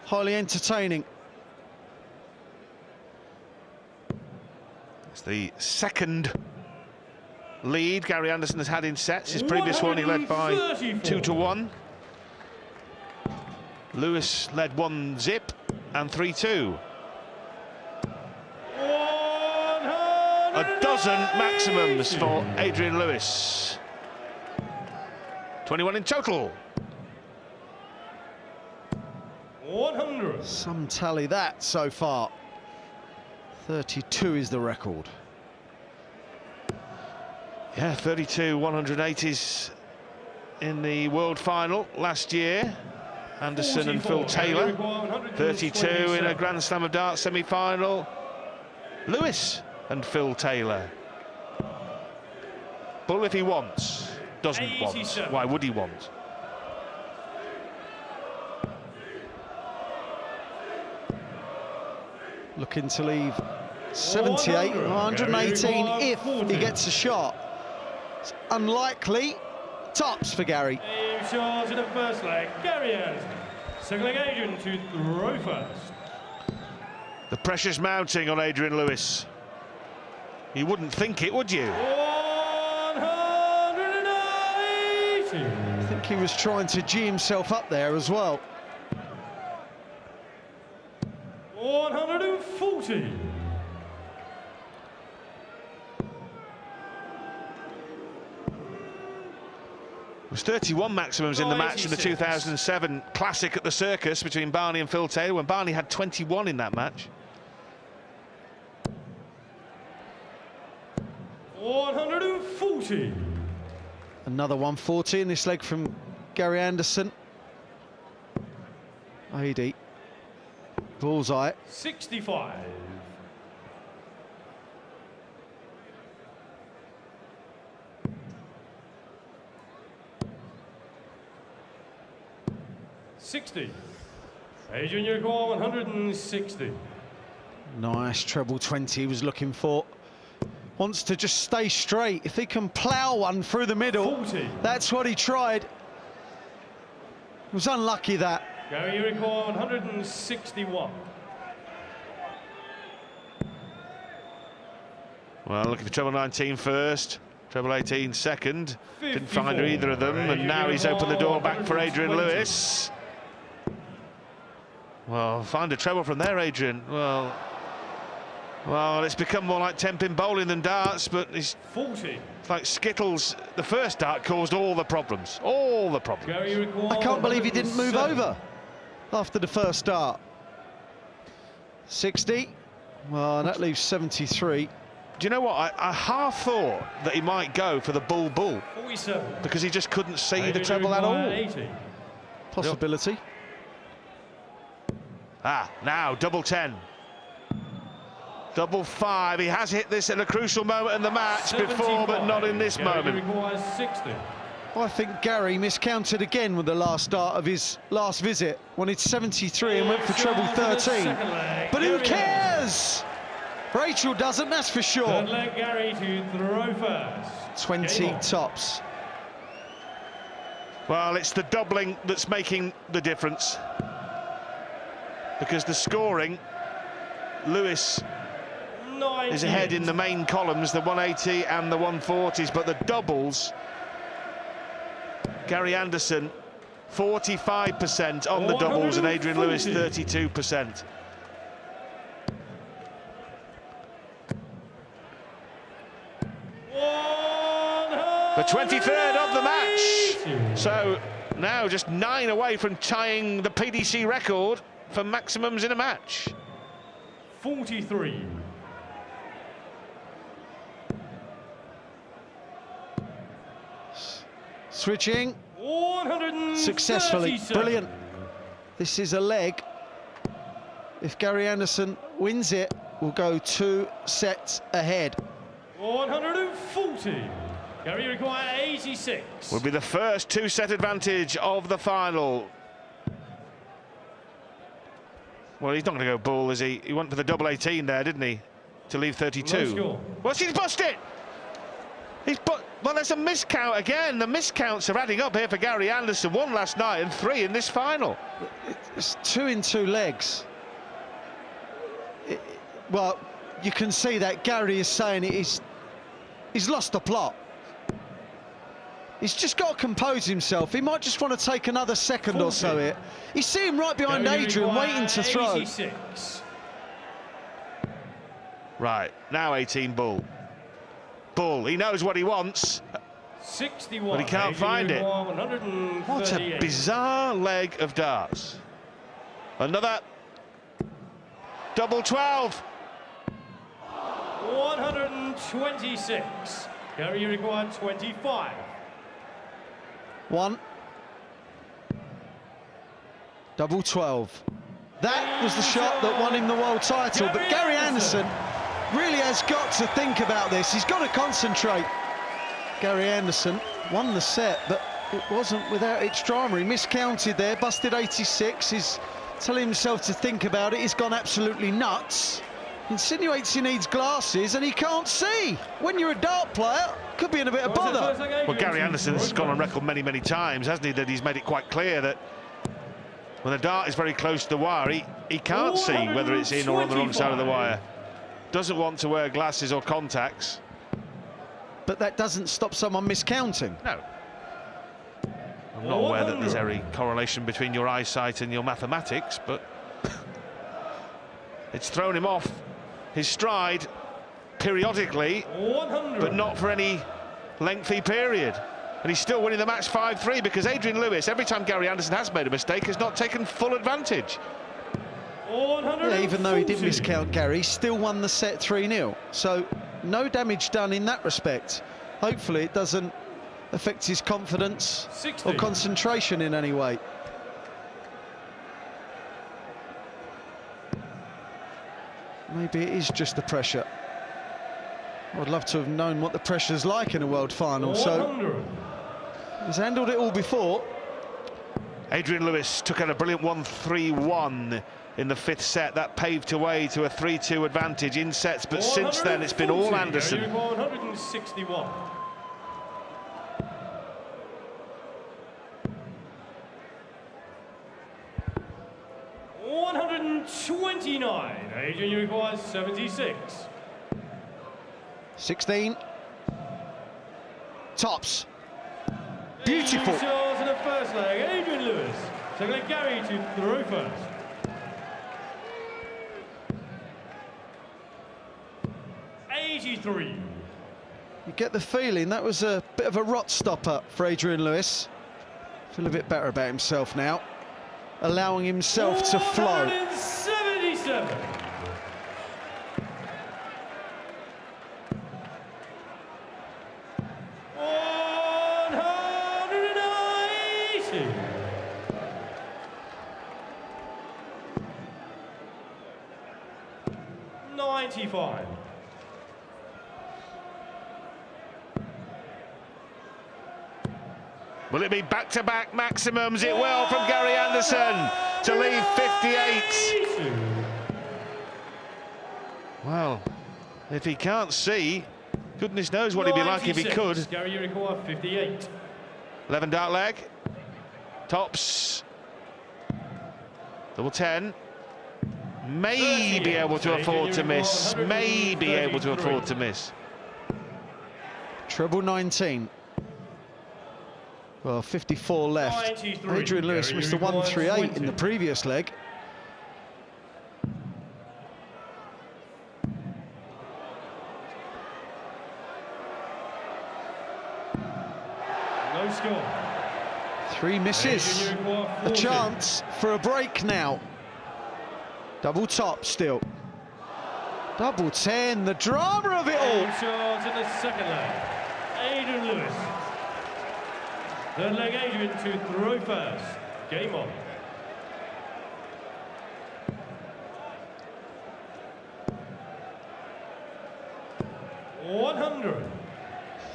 Highly entertaining. It's the second lead Gary Anderson has had in sets. His previous one he led by 2-1. Lewis led 1-0 and 3-2. 12 maximums for Adrian Lewis. 21 in total. 100. Some tally that so far. 32 is the record. Yeah, 32 180s in the world final last year. Anderson and Phil Taylor. 32 in a Grand Slam of Darts semi-final. Lewis and Phil Taylor. Bull if he wants, doesn't want. Why would he want? Looking to leave 78, 118 if he gets a shot. It's unlikely. Tops for Gary. Dave Shaw's in the first leg. Gary Anderson. Second leg, Adrian to throw first. The pressure's mounting on Adrian Lewis. You wouldn't think it, would you? 180. I think he was trying to G himself up there as well. 140. It was 31 maximums in the match in the 2007 Classic at the Circus between Barney and Phil Taylor, when Barney had 21 in that match. 140. Another 140 in this leg from Gary Anderson. 80. Bullseye. 65. Adrian, you require 160. Nice treble 20 he was looking for. Wants to just stay straight. If he can plough one through the middle, 40. That's what he tried. It was unlucky that. Gary, you require 161. Well, looking for treble 19 first, treble 18 second. 54. Didn't find either of them, and now he's opened the door back for Adrian Lewis. Well, find a treble from there, Adrian. Well, it's become more like 10-pin bowling than darts, but it's 40. like Skittles. The first dart caused all the problems. All the problems. Gary, you require I can't believe he didn't move 107. over after the first start. 60. Well, that leaves 73. Do you know what? I half thought that he might go for the bull, 47. because he just couldn't see Adrian, the you treble at require all. 80. Possibility. Now double 10. Double 5. He has hit this at a crucial moment in the match 75. before, but not in this Gary, moment. you require 60. I think Gary miscounted again with the last start of his last visit. Wanted 73 and went for treble 13. But who cares? Rachel doesn't, that's for sure. Third leg, Gary to throw first. 20 tops. Well, it's the doubling that's making the difference, because the scoring, Lewis 98. is ahead in the main columns, the 180 and the 140s, but the doubles, Gary Anderson 45% on the doubles, and Adrian Lewis 32%. The 23rd of the match. So now just 9 away from tying the PDC record for maximums in a match. 43. Switching. Successfully. Brilliant. This is a leg. If Gary Anderson wins it, we'll go 2 sets ahead. 140. Gary require 86. Will be the first 2-set advantage of the final. Well, he's not going to go bull, is he? He went for the double 18 there, didn't he? To leave 32. Well, he's bust it! Well, there's a miscount again. The miscounts are adding up here for Gary Anderson. 1 last night and 3 in this final. It's 2 in 2 legs. Well, you can see that Gary is saying he's lost the plot. He's just got to compose himself. He might just want to take another second 40. Or so here. You see him right behind Adrian, waiting to throw. 86. Right, now 18 bull. Bull, he knows what he wants. 61. But he can't find it. What a bizarre leg of darts. Another double 12. 126. Gary, you require 25. 1. Double 12. That was the shot that won him the world title. But Gary Anderson really has got to think about this. He's got to concentrate. Gary Anderson won the set, but it wasn't without its drama. He miscounted there, busted 86. He's telling himself to think about it. He's gone absolutely nuts. Insinuates he needs glasses and he can't see. When you're a dart player, could be in a bit of bother. Well, Gary Anderson's gone on record many, many times, hasn't he, that he's made it quite clear that when the dart is very close to the wire, he can't see whether it's in or on the wrong side of the wire. Doesn't want to wear glasses or contacts. But that doesn't stop someone miscounting. No. I'm not aware that there's any correlation between your eyesight and your mathematics, but it's thrown him off his stride periodically, 100. but not for any lengthy period. And he's still winning the match 5-3 because Adrian Lewis, every time Gary Anderson has made a mistake, has not taken full advantage. Yeah, even though he did miscount Gary, he still won the set 3-0. So no damage done in that respect. Hopefully it doesn't affect his confidence 60. Or concentration in any way. Maybe it is just the pressure. I'd love to have known what the pressure's like in a world final. 100. So he's handled it all before. Adrian Lewis took out a brilliant 1-3-1 in the 5th set. That paved the way to a 3-2 advantage in sets, but since then it's been all Anderson. 161. $129. Adrian, you require 76. 16. Tops. Beautiful. In the first leg, Adrian Lewis. Second leg, Gary to throw first. $83. You get the feeling that was a bit of a rot stopper for Adrian Lewis. Feel a bit better about himself now. Allowing himself to flow. 177. $95. Will it be back-to-back maximums? It will from Gary Anderson to leave 58. Well, if he can't see, goodness knows what he'd be like if he could. Gary, you require 58. 11 dart leg. Tops. Double 10. May be able to afford to miss. May be able to afford to miss. Treble 19. Well, 54 left. 93. Adrian Lewis missed the 138 in the previous leg. No score. 3 misses. A chance for a break now. Double top still. Double 10, the drama of it all. Shot in the second leg. Adrian Lewis. Third leg, Adrian to throw first. Game on. $100.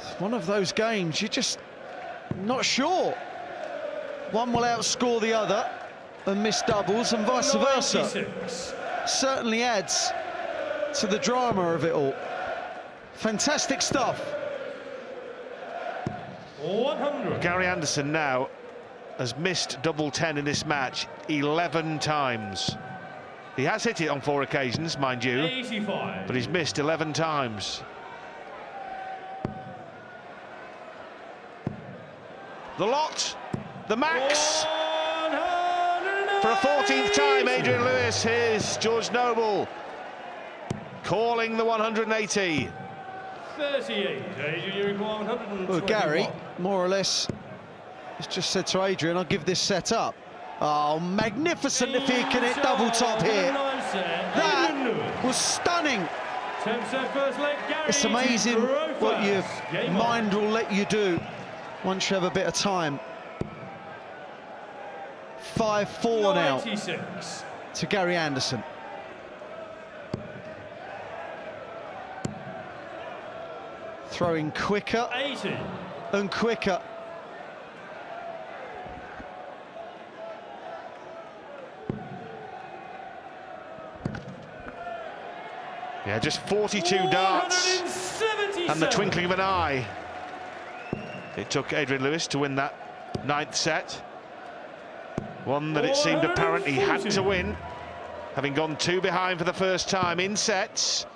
It's one of those games you're just not sure. One will outscore the other and miss doubles and vice versa. 96. Certainly adds to the drama of it all. Fantastic stuff. 100. Gary Anderson now has missed double 10 in this match 11 times. He has hit it on 4 occasions, mind you, 85. but he's missed 11 times. The lot, the max. 100. For a 14th time, Adrian Lewis. Here's George Noble calling the 180. 38. Adrian, 121. Well, Gary, more or less, has just said to Adrian, I'll give this set up. Oh, magnificent if he can hit double top here. That was stunning. It's amazing what your mind will let you do once you have a bit of time. 5-4 now to Gary Anderson. Throwing quicker 80. and quicker. Yeah, just 42 darts and the twinkling of an eye. It took Adrian Lewis to win that 9th set. One that it seemed apparent he had to win, having gone 2 behind for the first time in sets.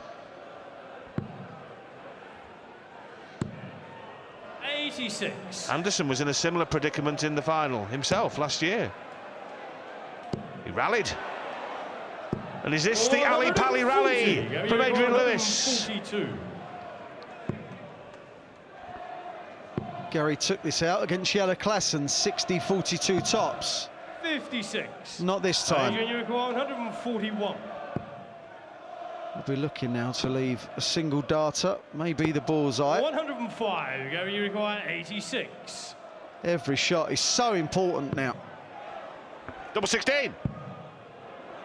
86. Anderson was in a similar predicament in the final himself last year. He rallied. And is this the Ali Pali rally from Adrian Lewis? 42. Gary took this out against Jelle Klassen, 60-42 tops. 56. Not this time. Adrian, 141. We'll be looking now to leave a single darter, maybe the bullseye. 105. Gary, you require 86. Every shot is so important now. Double 16.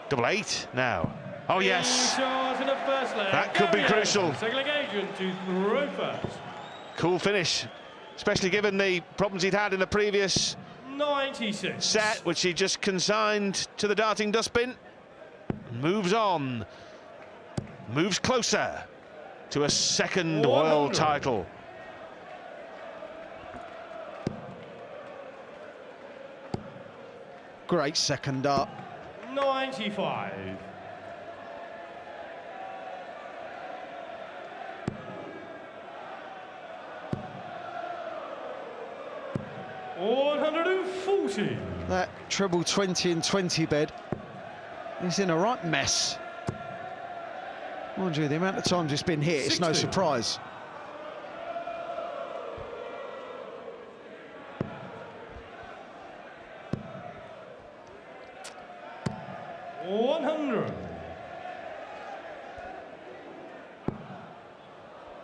Double 8 now. Oh yes, that could be crucial. Second leg, Adrian to throw first. Cool finish, especially given the problems he'd had in the previous 96. set, which he just consigned to the darting dustbin. Moves on, moves closer to a second 100. world title. Great second dart. 95. $140. That treble 20 and 20 bed is in a right mess. Mind you, the amount of times it's been hit, it's no 60. surprise. $100.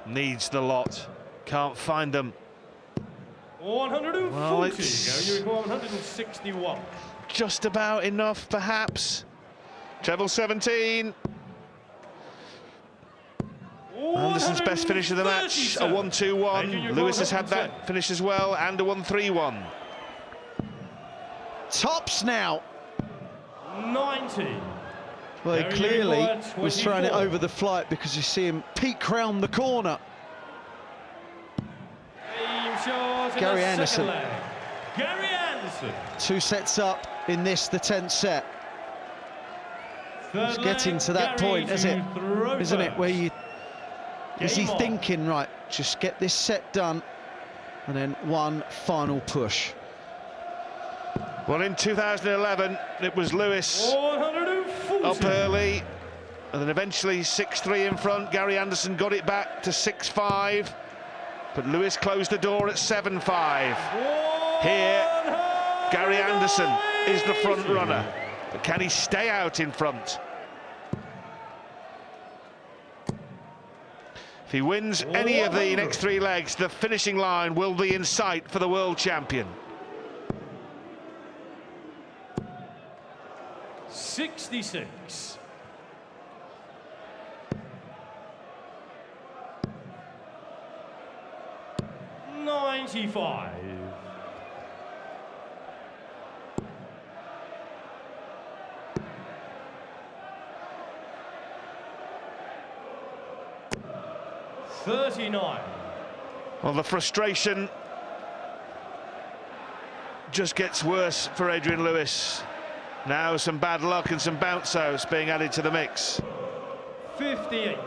Needs the lot, can't find them. 140. Well, it's You require 161. just about enough, perhaps. Treble 17. Anderson's best finish of the match, a 1-2-1. Lewis has had that finish as well, and a 1-3-1. Tops now. 90. Well, he Gary clearly Lewis, was throwing it 24. over the flight because you see him peek round the corner. Gary Anderson. Gary Anderson. 2 sets up in this, the 10th set. It's getting to that point, isn't it? Where you is he thinking, right, just get this set done and then one final push. Well, in 2011, it was Lewis 140. up early, and then eventually 6-3 in front. Gary Anderson got it back to 6-5, but Lewis closed the door at 7-5. Here, Gary Anderson is the front runner, but can he stay out in front? If he wins any of the next 3 legs, the finishing line will be in sight for the world champion. 66. $95. 39. Well, the frustration just gets worse for Adrian Lewis. Now some bad luck and some bounce outs being added to the mix. 58.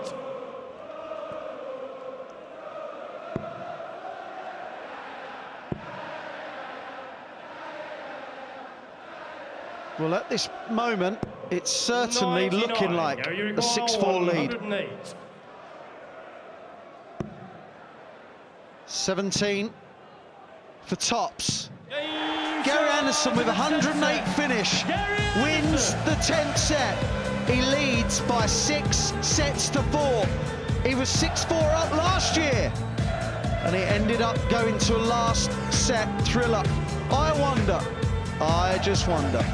Well, at this moment, it's certainly 99. looking like a 6-4 lead. 108. 17 for tops. Gary Anderson with a 108 finish wins the 10th set. He leads by 6-4. He was 6-4 up last year, and he ended up going to a last set thriller. I just wonder.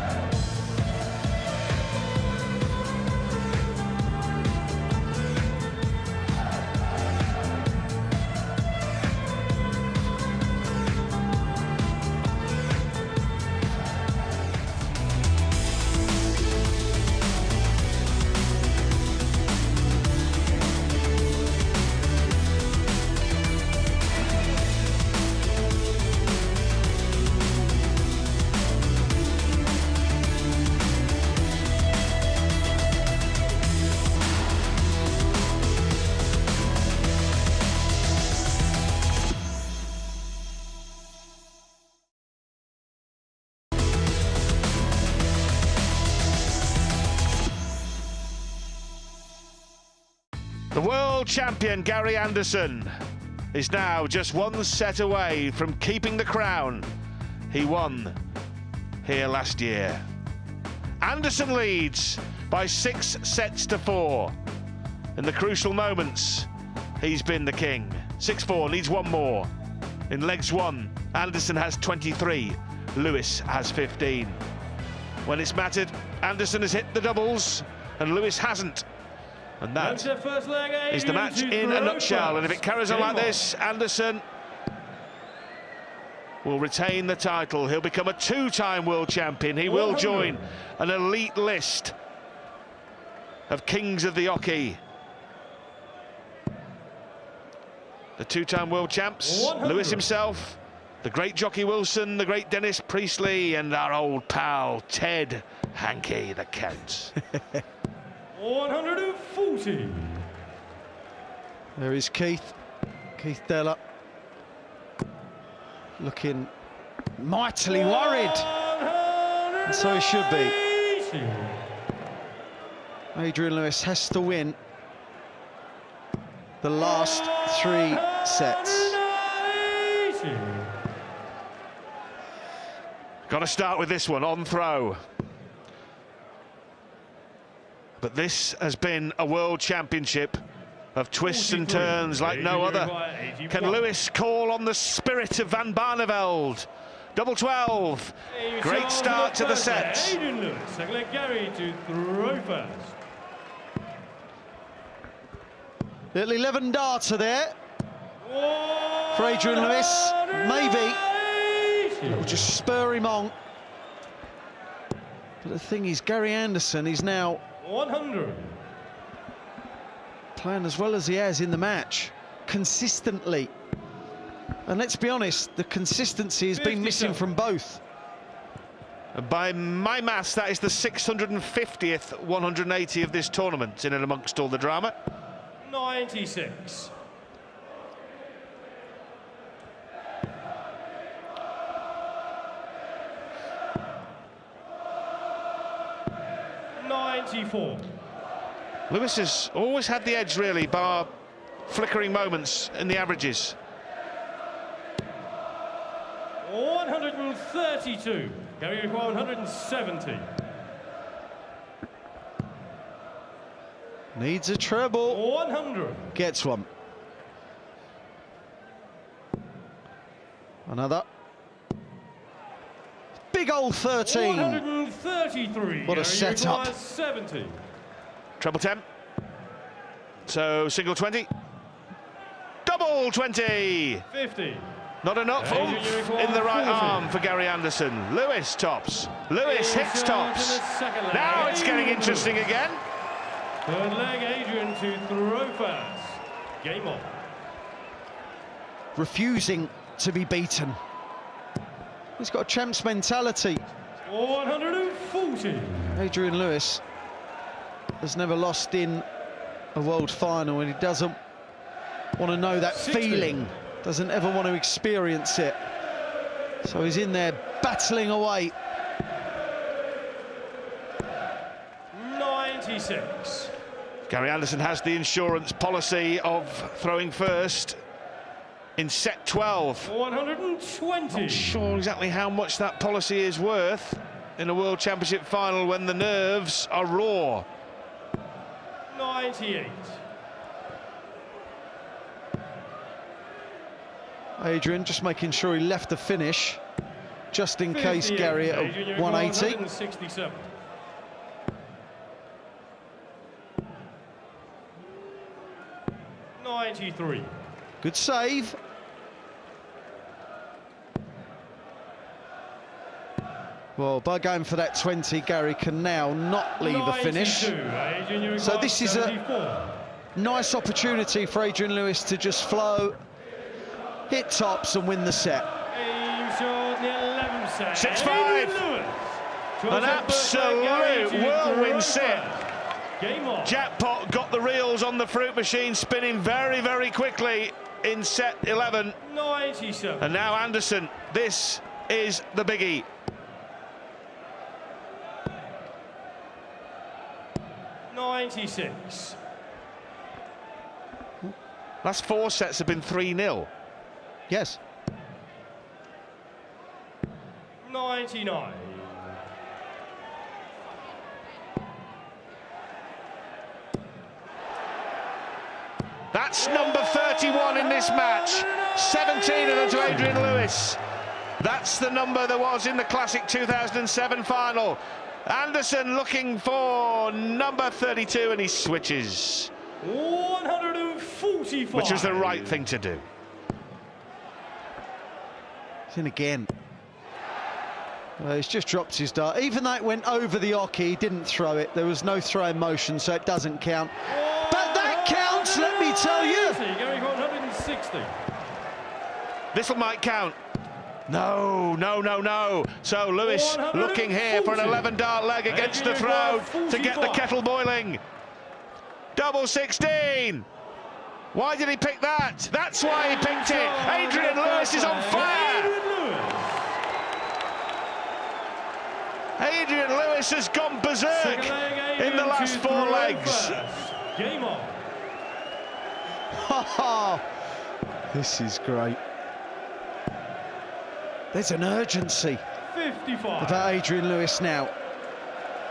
The world champion Gary Anderson is now just 1 set away from keeping the crown he won here last year. Anderson leads by 6-4. In the crucial moments, he's been the king. 6-4, needs 1 more. In legs 1, Anderson has 23, Lewis has 15. When it's mattered, Anderson has hit the doubles and Lewis hasn't. And that is the match in a nutshell. And if it carries on like this, Anderson will retain the title. He'll become a 2-time world champion. He will join an elite list of kings of the hockey. The 2-time world champs, Lewis himself, the great Jockey Wilson, the great Dennis Priestley, and our old pal Ted Hankey the Count. 140. There is Keith Della, looking mightily worried, and so he should be. Adrian Lewis has to win the last 3 sets. Got to start with this one on throw. But this has been a world championship of twists and turns like no other. Can Lewis call on the spirit of Van Barneveld? Double 12. Great start to the sets. Adrian Lewis, I'm going to Gary to throw first. Little 11 darter there for Adrian Lewis. Maybe it'll just spur him on. But the thing is, Gary Anderson is now 100. Playing as well as he has in the match, consistently. And let's be honest, the consistency has been missing from both. By my maths, that is the 650th 180 of this tournament, in and amongst all the drama. 96. 94. Lewis has always had the edge, really, bar flickering moments in the averages. 132. Gary requires 170. Needs a treble. 100. Gets one. Another. Big old 13. 133. What a Gary setup. requires 70. Treble 10. So single 20. Double 20. 50. Not enough oomph in the right arm for Gary Anderson. Lewis tops. Lewis hits tops. Now it's getting interesting again. Third leg, Adrian to throw first. Game on. Refusing to be beaten. He's got a champ's mentality. 140. Adrian Lewis has never lost in a world final, and he doesn't want to know that 60. feeling, doesn't ever want to experience it. So he's in there battling away. 96. Gary Anderson has the insurance policy of throwing first in set 12. 120. Not sure exactly how much that policy is worth in a World Championship final when the nerves are raw. 98. Adrian just making sure he left the finish, just in case 58. Gary at Adrian, 180. 167. '93. Good save. Well, by going for that 20, Gary can now not leave a finish. Adrian, So this is 74. a nice opportunity for Adrian Lewis to just flow, hit tops and win the set. Aim shot, the 11th set. 6-5. An absolute whirlwind set. Game on. Jackpot got the reels on the fruit machine, spinning very, very quickly in set 11. 97. And now Anderson, this is the biggie. '96. Last 4 sets have been 3-0. Yes. 99. That's number 31 in this match. 17 of them to Adrian Lewis. That's the number there was in the Classic 2007 final. Anderson looking for number 32, and he switches. 145. Which was the right thing to do. It's in again. He's just dropped his dart. Even though it went over the oche, he didn't throw it. There was no throw in motion, so it doesn't count. But that counts, let me tell you. Going 160. This one might count. No, no, no, no. So Lewis looking here for an 11-dart leg against the throw to get the kettle boiling. Double 16. Why did he pick that? That's why he picked it. Adrian Lewis is on fire. Adrian Lewis has gone berserk in the last 4 legs. Game on. This is great. There's an urgency 55. about Adrian Lewis now,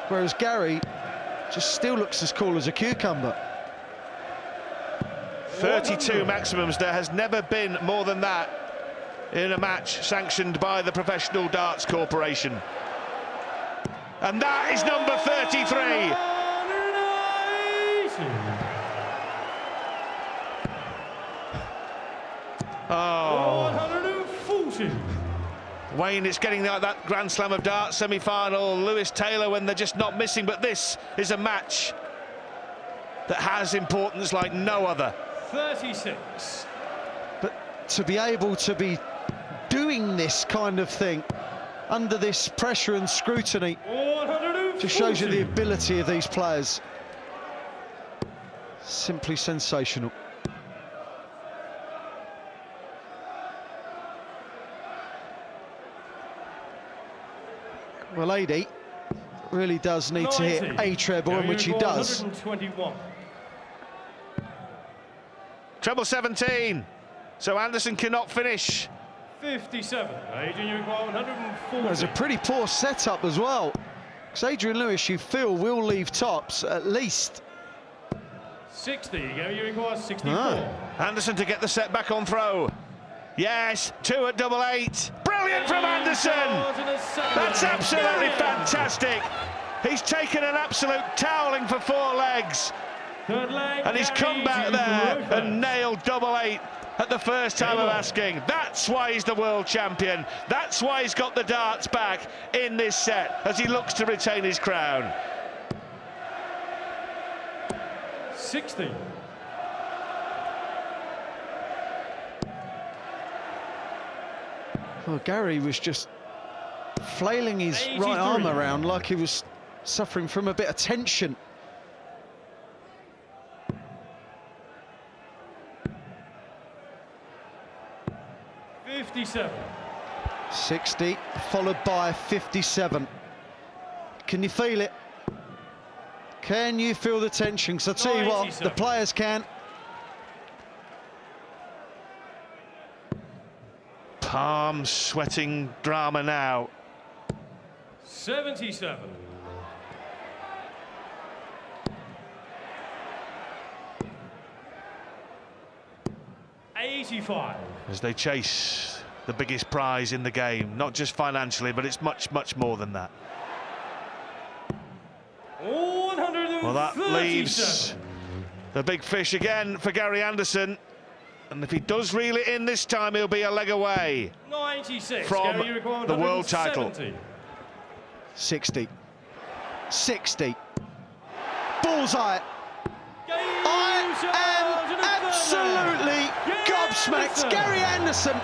whereas Gary just still looks as cool as a cucumber. 32 maximums. There has never been more than that in a match sanctioned by the Professional Darts Corporation. And that is number 33. Oh. 140. Wayne, it's getting like that Grand Slam of Darts semi-final. Lewis Taylor when they're just not missing, but this is a match that has importance like no other. 36. But to be able to be doing this kind of thing under this pressure and scrutiny 140. just shows you the ability of these players. Simply sensational. Well, AD, really does need to hit a treble, in which he does. 121. Treble 17. So Anderson cannot finish. 57. Adrian, you require 140. There's a pretty poor setup as well. Because Adrian Lewis, you feel, will leave tops at least. 60. You require 64. Anderson to get the set back on throw. Yes, 2 at double 8. Brilliant from Anderson. That's absolutely fantastic. He's taken an absolute toweling for 4 legs. And he's come back there and nailed double 8 at the first time of asking. That's why he's the world champion. That's why he's got the darts back in this set as he looks to retain his crown. 60. Well, Gary was just flailing his 83. right arm around like he was suffering from a bit of tension. 57. 60, followed by 57. Can you feel it? Can you feel the tension? Because I'll tell you what, the players can. Palms sweating drama now. 77. 85. As they chase the biggest prize in the game, not just financially, but it's much, much more than that. 137. Well, that leaves the big fish again for Gary Anderson. And if he does reel it in this time, he'll be a leg away 96. from the world title. 60. 60. Bullseye. I am absolutely gobsmacked. Gary Anderson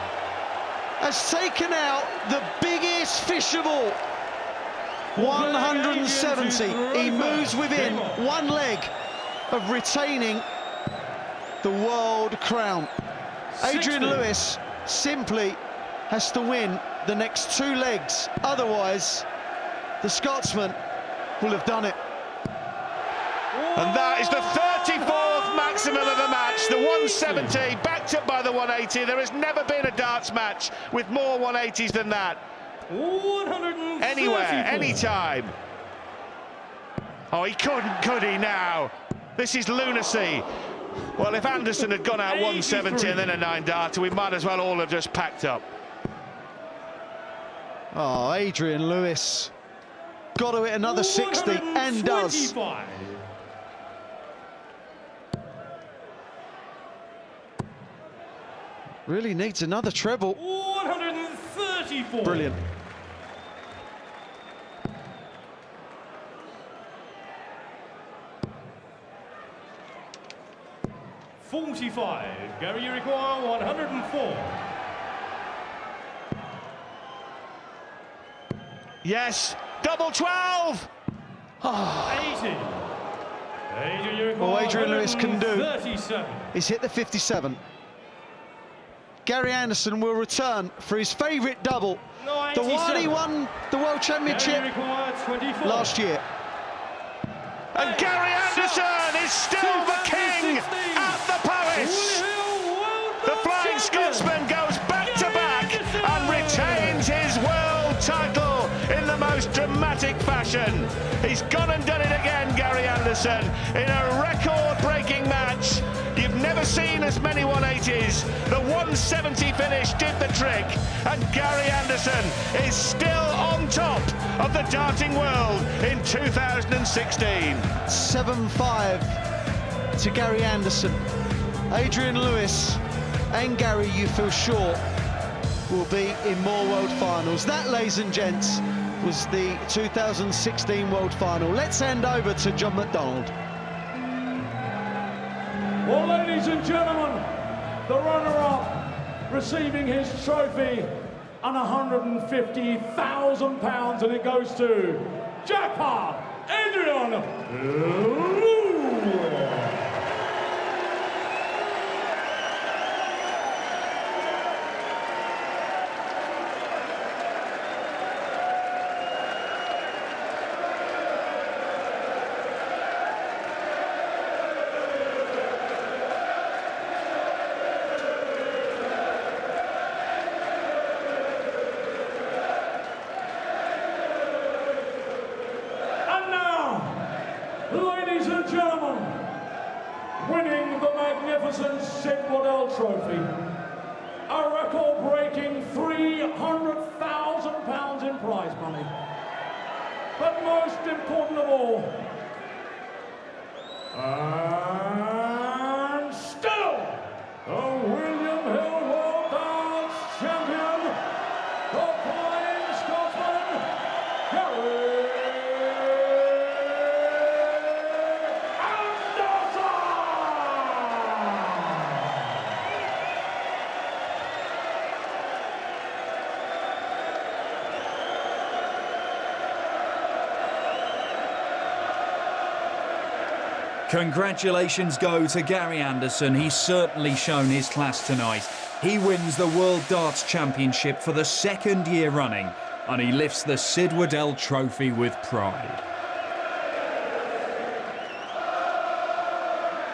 has taken out the biggest fish of all. 170. He moves within 1 leg of retaining the world crown. Adrian Lewis simply has to win the next 2 legs. Otherwise, the Scotsman will have done it. And that is the 34th maximum of the match. The 170 backed up by the 180. There has never been a darts match with more 180s than that. Anywhere, anytime. Oh, he couldn't, could he now? This is lunacy. Well, if Anderson had gone out 170 and then a 9-darter, we might as well all have just packed up. Oh, Adrian Lewis got to hit another 60 and does. Really needs another treble. 134. Brilliant. Gary, you require 104. Yes, double 12. Oh. 80. Adrian, you require All Adrian Lewis can do 37. is hit the 57. Gary Anderson will return for his favourite double, the one he won the World Championship last year. And Gary Anderson is still the king at the Palace. The Flying Scotsman goes back-to-back and retains his world title in the most dramatic fashion. He's gone and done it again, Gary Anderson, in a record-breaking match. You've never seen as many 180s. The 170 finish did the trick, and Gary Anderson is still on top of the darting world in 2016. 7-5 to Gary Anderson. Adrian Lewis and Gary, you feel sure, will be in more world finals. That, ladies and gents, was the 2016 world final. Let's hand over to John McDonald. Well, ladies and gentlemen, the runner-up receiving his trophy and £150,000, and it goes to Jackpot Adrian Lewis. magnificent Sid Waddell Trophy. A record-breaking £300,000 in prize money. But most important of all, and still, the William Hill World Darts Champion, the Flying Scotsman, Gary Anderson! Congratulations go to Gary Anderson. He's certainly shown his class tonight. He wins the World Darts Championship for the second year running, and he lifts the Sid Waddell Trophy with pride.